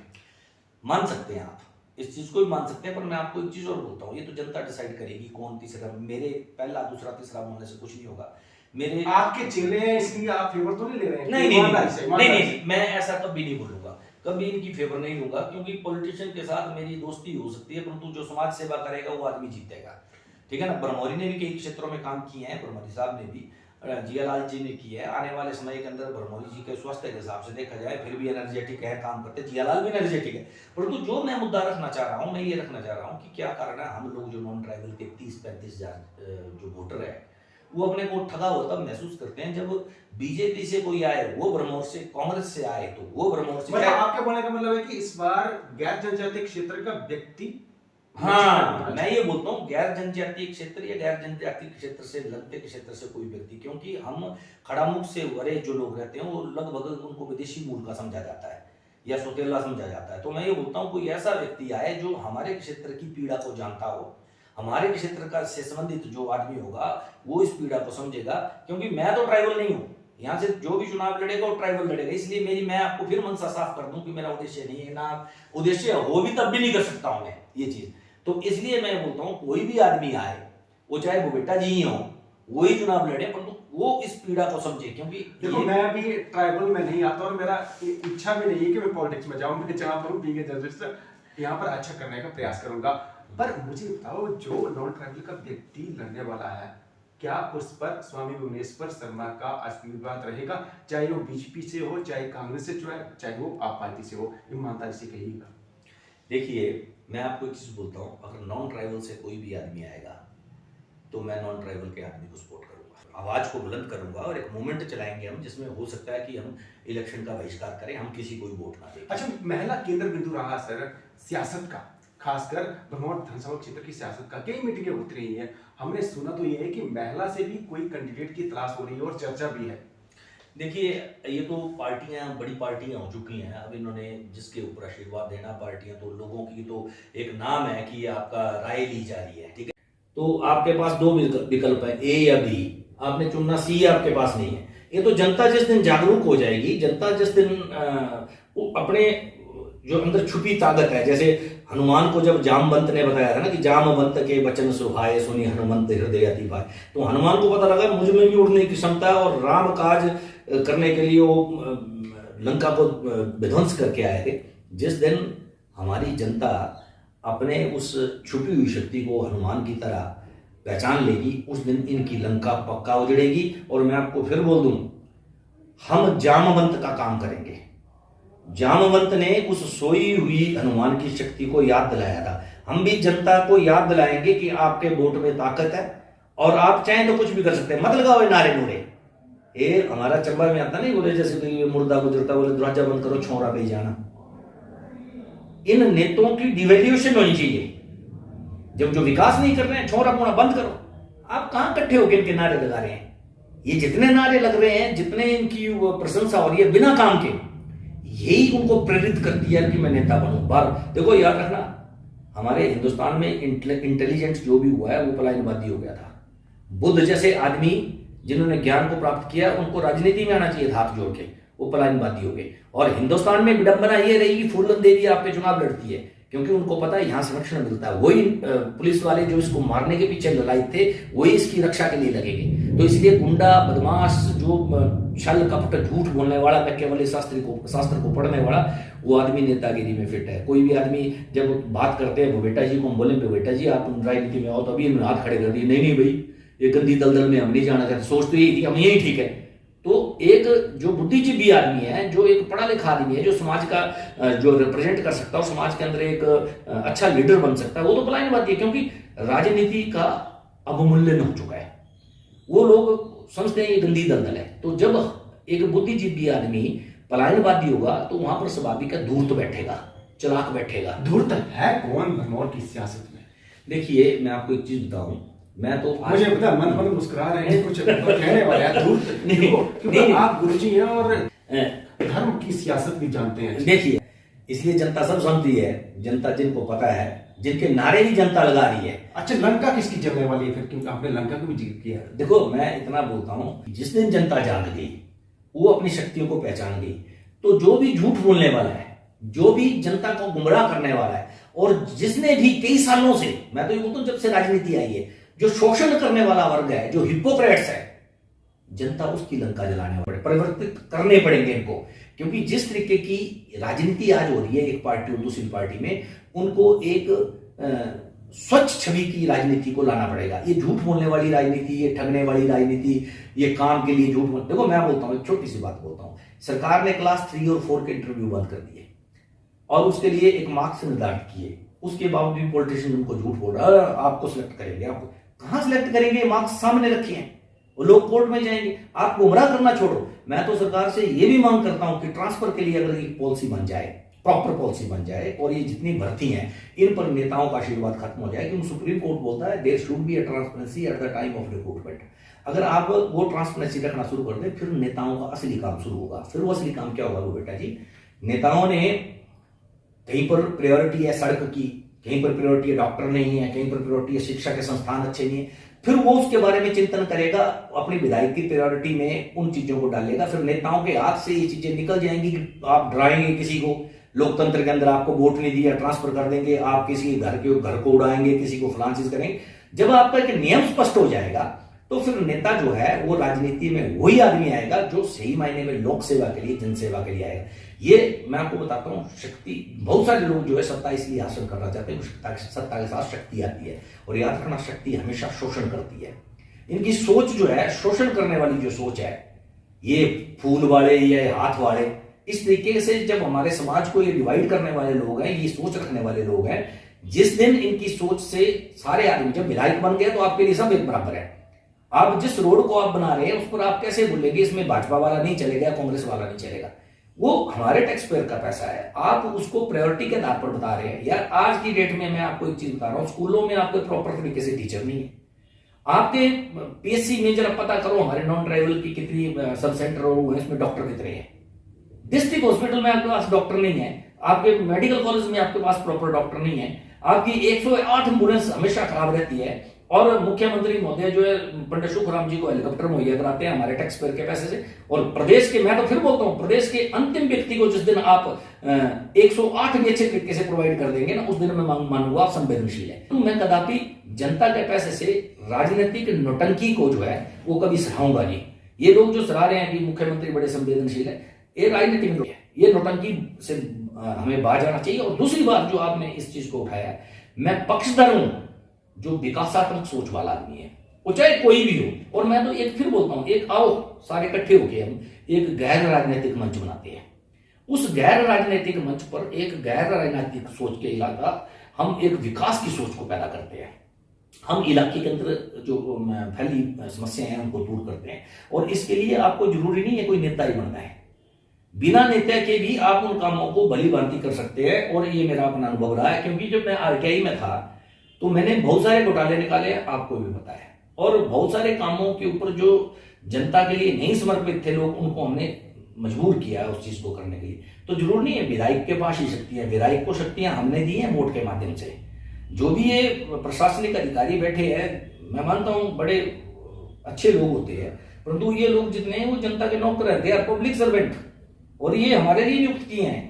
मान सकते हैं आप इस चीज को भी मान सकते हैं, पर मैं आपको एक चीज और बोलता हूँ, ये तो जनता डिसाइड करेगी कौन तीसरा। मेरे पहला दूसरा तीसरा बोलने से कुछ नहीं होगा। मेरे आपके चेले हैं इसलिए आप फेवर तो नहीं ले रहे हैं? नहीं, मैं ऐसा कभी नहीं बोलूंगा, कभी इनकी फेवर नहीं लूंगा, क्योंकि पॉलिटिशियन के साथ मेरी दोस्ती हो सकती है, परंतु जो समाज सेवा करेगा वो आदमी जीतेगा, ठीक है ना। ब्रह्मोरी ने भी कई क्षेत्रों में काम किए हैं, ब्रह्मोरी साहब ने भी, जियालाल जी ने किया है। आने वाले समय के अंदर ब्रह्मोरी जी के स्वास्थ्य के हिसाब से देखा जाए फिर भी एनर्जेटिक है, काम करते, जियालाल भी एनर्जेटिक है। परंतु जो मैं मुद्दा रखना चाह रहा हूँ, मैं ये रखना चाह रहा हूँ कि क्या कारण है हम लोग जो नॉन ट्राइबल के 30-35 हजार जो वोटर है वो अपने को ठगा हुआ तब महसूस करते हैं जब बीजेपी से कोई आए, वो ब्रह्मोर से, कांग्रेस से आए तो वो ब्रह्मोर से। मतलब आपके बोलने का मतलब है कि इस बार गैर जनजातीय क्षेत्र का व्यक्ति, हाँ मैं ये बोलता हूँ गैर जनजातीय क्षेत्र या गैर जनजातीय क्षेत्र से लगते क्षेत्र से कोई व्यक्ति, क्योंकि हम खड़ामुख से वरे जो लोग रहते हैं वो लगभग उनको विदेशी मूल का समझा जाता है या सौतेला समझा जाता है। तो मैं ये बोलता हूँ कोई ऐसा व्यक्ति आए जो हमारे क्षेत्र की पीड़ा को जानता हो, हमारे क्षेत्र का से संबंधित जो आदमी होगा वो इस पीड़ा को समझेगा, क्योंकि मैं तो ट्राइबल नहीं हूँ, यहाँ से जो भी चुनाव लड़ेगा वो ट्राइबल लड़ेगा। इसलिए मैं आपको फिर मनसा साफ कर दूं कि मेरा उद्देश्य नहीं है, ना उद्देश्य हो भी तब भी नहीं कर सकता हूं मैं ये चीज। तो इसलिए मैं बोलता हूँ कोई भी आदमी आए, वो चाहे वो बेटा जी ही हो, वो ही चुनाव लड़े, परंतु वो इस पीड़ा को समझे। क्योंकि देखो मैं भी ट्राइबल में नहीं आता और मेरा इच्छा भी नहीं है कि मैं पॉलिटिक्स में जाऊं, मैं जहां पर बीइंग ए जर्नलिस्ट यहाँ पर अच्छा करने का प्रयास करूंगा। पर मुझे बताओ जो नॉन ट्राइबल का व्यक्ति लड़ने वाला है, क्या उस पर स्वामी भुवनेश्वर शर्मा का आशीर्वाद रहेगा, चाहे वो बीजेपी से हो, चाहे कांग्रेस से, चाहे वो आप पार्टी से हो? ईमानदारी से कहिएगा। देखिए मैं आपको एक चीज बोलता हूँ, अगर नॉन ट्राइबल से कोई भी आदमी आएगा तो मैं नॉन ट्राइबल के आदमी को सपोर्ट करूंगा। आवाज को बुलंद करूंगा और एक मूवमेंट चलाएंगे हम, जिसमें हो सकता है कि हम इलेक्शन का बहिष्कार करें, हम किसी को भी वोट ना दें। अच्छा, महिला केंद्र बिंदु रहा सर सियासत का, खासकर भरमौर विधानसभा क्षेत्र की सियासत का। कई मीटिंगें होती रही हैं, हमने सुना तो ये है कि महिला से भी कोई कैंडिडेट की तलाश हो रही है और चर्चा भी है। देखिए, ये तो पार्टियां, बड़ी पार्टियां हो चुकी हैं, अब इन्होंने जिसके ऊपर आशीर्वाद देना पार्टियां, तो लोगों की तो एक नाम है कि आपका राय ली जा रही है, ठीक है। तो आपके पास दो विकल्प है, ए या बी, आपने चुनना सी, आपके पास नहीं है। ये तो जनता जिस दिन जागरूक हो जाएगी, जनता जिस दिन अपने जो अंदर छुपी ताकत है, जैसे हनुमान को जब जामवंत ने बताया था ना कि जामवंत के वचन सुहाए सुनी हनुमंत हृदय अति भाए, तो हनुमान को पता लगा मुझ में भी उड़ने की क्षमता है, और राम काज करने के लिए वो लंका को विध्वंस करके आए थे। जिस दिन हमारी जनता अपने उस छुपी हुई शक्ति को हनुमान की तरह पहचान लेगी, उस दिन इनकी लंका पक्का उजड़ेगी। और मैं आपको फिर बोल दूं, हम जामवंत का काम करेंगे। जामवंत ने उस सोई हुई हनुमान की शक्ति को याद दिलाया था, हम भी जनता को याद दिलाएंगे कि आपके वोट में ताकत है और आप चाहें तो कुछ भी कर सकते हैं, मत लगाओ नारे नूरे। ये हमारा चंबा में आता नहीं, बोले जैसे तो मुर्दा गुजरता, बोले दरवाजा बंद करो छोरा पे जाना। इन नेताओं की डिवैल्यूएशन होनी चाहिए। जब जो विकास नहीं कर रहे हैं, छोरा पोना बंद करो। आप कहां इकट्ठे होकर इनके नारे लगा रहे हैं? ये जितने नारे लग रहे हैं, जितने इनकी प्रशंसा हो रही है बिना काम के, यही उनको प्रेरित करती है कि मैं नेता बनूं। बार देखो, याद रखना, हमारे हिंदुस्तान में इंटेलिजेंस जो भी हुआ है वो पलायनवादी हो गया था। बुद्ध जैसे आदमी जिन्होंने ज्ञान को प्राप्त किया, उनको राजनीति में आना चाहिए था हाथ जोड़ के, वो पलायनवादी हो गए। और हिंदुस्तान में विडंबना ये रही कि फूलन देवी आप पे चुनाव लड़ती है, क्योंकि उनको पता है यहां संरक्षण मिलता है। वही पुलिस वाले जो इसको मारने के पीछे ललायत थे, वही इसकी रक्षा के लिए लगेंगे। तो इसलिए गुंडा, बदमाश, जो छल कपट झूठ बोलने वाला, केवल शास्त्र को पढ़ने वाला, वो आदमी नेतागिरी में फिट है। कोई भी आदमी जब बात करते हैं बेटा जी को, हम बोले बेटा जी आप राजनीति में आओ, तो अभी इन्होंने हाथ खड़े कर दिए, नहीं भाई ये गंदी दलदल में हम नहीं जाना चाहते, सोच तो यही थी हम यही ठीक है। तो एक जो बुद्धिजीवी आदमी है, जो एक पढ़ा लिखा आदमी है, जो समाज का जो रिप्रेजेंट कर सकता है और समाज के अंदर एक अच्छा लीडर बन सकता है, वो तो पलायनवादी है, क्योंकि राजनीति का अवमूल्यन हो चुका है। वो लोग समझते हैं ये गंदी दलदल है। तो जब एक बुद्धिजीवी आदमी पलायनवादी होगा, तो वहां पर स्वाभाविक है धूर्त बैठेगा, चलाक बैठेगा। धूर्त है कौन भरमौर की सियासत में? देखिए, मैं आपको एक चीज बताऊं, मैं तो मुझे पता मन मुस्कुरा रहे हैं, कुछ कहने वाले हैं धूर्त नहीं, आप गुरुजी हैं और धर्म की सियासत भी जानते हैं। देखिए, इसलिए जनता सब समझती है, जनता जिनको पता है, जिनके नारे भी जनता लगा रही है। अच्छा, लंका किसकी जलने वाली है फिर, क्योंकि आपने लंका को भी जिक्र किया। देखो, मैं इतना बोलता हूं, जिस दिन जनता जाग गई, वो अपनी शक्तियों को पहचान गई, तो जो भी झूठ बोलने वाला है, जो भी जनता को गुमराह करने वाला है, और जिसने भी कई सालों से, मैं तो ये बोलता हूं जब से राजनीति आई है, जो शोषण करने वाला वर्ग है, जो हिपोक्रेट्स है, जनता उसकी लंका जलाने वाले, परिवर्तित करने पड़ेंगे इनको। क्योंकि जिस तरीके की राजनीति आज हो रही है एक पार्टी और दूसरी पार्टी में, उनको एक स्वच्छ छवि की राजनीति को लाना पड़ेगा। ये झूठ बोलने वाली राजनीति, ये ठगने वाली राजनीति, ये काम के लिए झूठ बोल, देखो मैं बोलता हूं, एक छोटी सी बात बोलता हूं, सरकार ने क्लास 3 और 4 के इंटरव्यू बंद कर दिए और उसके लिए एक मार्क्स निर्धारित किए। उसके बावजूद भी पॉलिटिशियन उनको झूठ बोल रहा है, आपको सिलेक्ट करेंगे। आपको कहां सिलेक्ट करेंगे? मार्क्स सामने रखे हैं, वो लोग कोर्ट में जाएंगे। आप गुमराह करना छोड़ो। मैं तो सरकार से ये भी मांग करता हूं कि ट्रांसफर के लिए अगर एक पॉलिसी बन जाए, प्रॉपर पॉलिसी बन जाए, और ये जितनी भर्ती हैं इन पर नेताओं का आशीर्वाद खत्म हो जाए। क्योंकि सुप्रीम कोर्ट बोलता है there should be a transparency at the time of recruitment. अगर आप वो ट्रांसपेरेंसी रखना शुरू कर दें, फिर नेताओं का असली काम शुरू होगा। फिर वो असली काम क्या होगा वो बेटा जी, नेताओं ने कहीं पर प्रायोरिटी है सड़क की, कहीं पर प्रायोरिटी है डॉक्टर नहीं है, कहीं पर प्रायोरिटी है शिक्षा के संस्थान अच्छे नहीं है, फिर वो उसके बारे में चिंतन करेगा, अपनी विधायक की प्रायोरिटी में उन चीजों को डालेगा। फिर नेताओं के हाथ से ये चीजें निकल जाएंगी कि आप डराएंगे किसी को, लोकतंत्र के अंदर आपको वोट नहीं दिया ट्रांसफर कर देंगे, आप किसी घर को उड़ाएंगे, किसी को फलां चीज करेंगे। जब आपका एक नियम स्पष्ट हो जाएगा, तो फिर नेता जो है वो राजनीति में वही आदमी आएगा जो सही मायने में लोक सेवा के लिए, जनसेवा के लिए आएगा। ये मैं आपको बताता हूँ, शक्ति, बहुत सारे लोग जो है सत्ता इसलिए हासिल करना चाहते हैं, सत्ता के साथ शक्ति आती है। और याद रखना, शक्ति हमेशा शोषण करती है। इनकी सोच जो है, शोषण करने वाली जो सोच है, ये फूल वाले, ये हाथ वाले, इस तरीके से जब हमारे समाज को ये डिवाइड करने वाले लोग हैं, ये सोच रखने वाले लोग हैं, जिस दिन इनकी सोच से सारे आदमी, जब विधायक बन गए तो आपके लिए सब एक बराबर है, आप जिस रोड को आप बना रहे हैं उस पर आप कैसे बोलेंगे इसमें भाजपा वाला नहीं चलेगा, कांग्रेस वाला नहीं चलेगा? वो हमारे टैक्स पेयर का पैसा है, आप उसको प्रायोरिटी के आधार पर बता रहे हैं। यार आज की डेट में मैं आपको एक चीज बता रहा हूँ, स्कूलों में आपके प्रॉपर तरीके से टीचर नहीं है। आपके पीएससी में जरा पता करो हमारे नॉन ट्राइबल की कितनी सब सेंटर और इसमें डॉक्टर कितने हैं। डिस्ट्रिक्ट हॉस्पिटल में आपके पास डॉक्टर नहीं है, आपके मेडिकल कॉलेज में आपके पास प्रॉपर डॉक्टर नहीं है, आपकी 108 एम्बुलेंस हमेशा खराब रहती है, और मुख्यमंत्री महोदय जो है पंडित सुखराम जी को हेलीकॉप्टर मुहैया कराते हैं हमारे टैक्स पेयर के पैसे से। और प्रदेश के, मैं तो फिर बोलता हूं, प्रदेश के अंतिम व्यक्ति को जिस दिन आप 108 भी अच्छे तरीके से प्रोवाइड कर देंगे ना, उस दिन मैं मानूंगा आप संवेदनशील है। तो मैं कदापि जनता के पैसे से राजनीतिक नौटंकी को जो है वो कभी सराहूंगा नहीं। ये लोग जो सराह रहे हैं कि मुख्यमंत्री बड़े संवेदनशील है, ये राजनीतिक लोग है, ये नौटंकी से हमें बाहर जाना चाहिए। और दूसरी बात जो आपने इस चीज को उठाया, मैं पक्षधर हूं जो विकासात्मक सोच वाला आदमी है, वो चाहे कोई भी हो। और मैं तो एक फिर बोलता हूं, एक आओ सारे इकट्ठे होके हम एक गैर राजनीतिक मंच बनाते हैं। उस गैर राजनीतिक मंच पर एक गैर राजनीतिक सोच के इलाका हम एक विकास की सोच को पैदा करते हैं। हम इलाके के अंदर जो फैली समस्याएं हैं उनको दूर करते हैं। और इसके लिए आपको जरूरी नहीं है कोई नेता ही बनना है, बिना नेता के भी आप उन कामों को भली भांति कर सकते हैं। और ये मेरा अपना अनुभव रहा है, क्योंकि जब मैं आरटीआई में था तो मैंने बहुत सारे घोटाले निकाले, आपको भी पता है। और बहुत सारे कामों के ऊपर जो जनता के लिए नहीं समर्पित थे लोग, उनको हमने मजबूर किया उस चीज को करने के लिए। तो जरूर नहीं है विधायक के पास ही शक्तियां, विधायक को शक्तियां हमने दी हैं वोट के माध्यम से। जो भी ये प्रशासनिक अधिकारी बैठे हैं, मैं मानता हूं बड़े अच्छे लोग होते हैं, परंतु ये लोग जितने हैं वो जनता के नौकर हैं, दे आर पब्लिक सर्वेंट, और ये हमारे लिए नियुक्त किए हैं।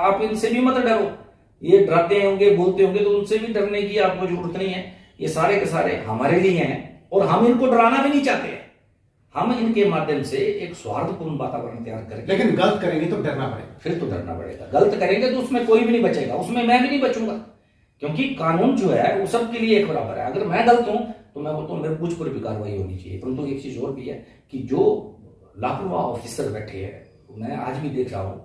आप इनसे भी मत डरो, ये डराते होंगे बोलते होंगे, तो उनसे भी डरने की आपको जरूरत नहीं है। ये सारे के सारे हमारे लिए हैं और हम इनको डराना भी नहीं चाहते हैं। हम इनके माध्यम से एक स्वार्थपूर्ण वातावरण तैयार करेंगे। लेकिन गलत करेंगे तो डरना पड़ेगा। फिर तो डरना पड़ेगा, गलत करेंगे तो उसमें कोई भी नहीं बचेगा, उसमें मैं भी नहीं बचूंगा, क्योंकि कानून जो है वो सबके लिए एक बराबर है। अगर मैं गलत हूं तो मैं बोलता हूं मेरे मुझ पर भी कार्रवाई होनी चाहिए। परंतु एक चीज और भी है कि जो लापरवाह ऑफिसर बैठे हैं, मैं आज भी देख रहा हूं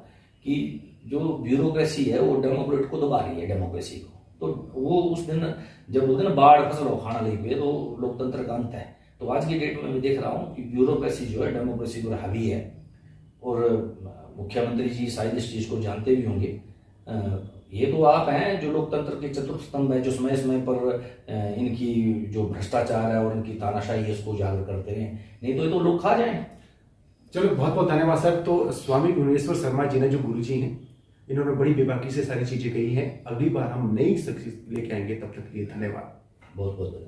कि जो ब्यूरोक्रेसी है वो डेमोक्रेट को दबा रही है, डेमोक्रेसी को। तो वो उस दिन जब बोलते ना बाढ़ फसल खाना ले हुए, तो लोकतंत्र का अंत है। तो आज की डेट में मैं देख रहा हूँ कि ब्यूरोक्रेसी जो है डेमोक्रेसी पर हावी है। और मुख्यमंत्री जी शायद इस चीज को जानते भी होंगे। ये तो आप हैं जो लोकतंत्र के चतुर्थ स्तंभ है, जो समय समय पर इनकी जो भ्रष्टाचार है और इनकी तानाशाही है उसको उजागर करते हैं, नहीं तो ये तो लोग खा जाएं। चलो बहुत बहुत धन्यवाद सर। तो स्वामी भुवनेश्वर शर्मा जी ने, जो गुरु जी हैं, इन्होंने बड़ी बेबाकी से सारी चीजें कही हैं। अगली बार हम नई सक्सेस लेके आएंगे, तब तक के लिए धन्यवाद। बहुत बहुत धन्यवाद।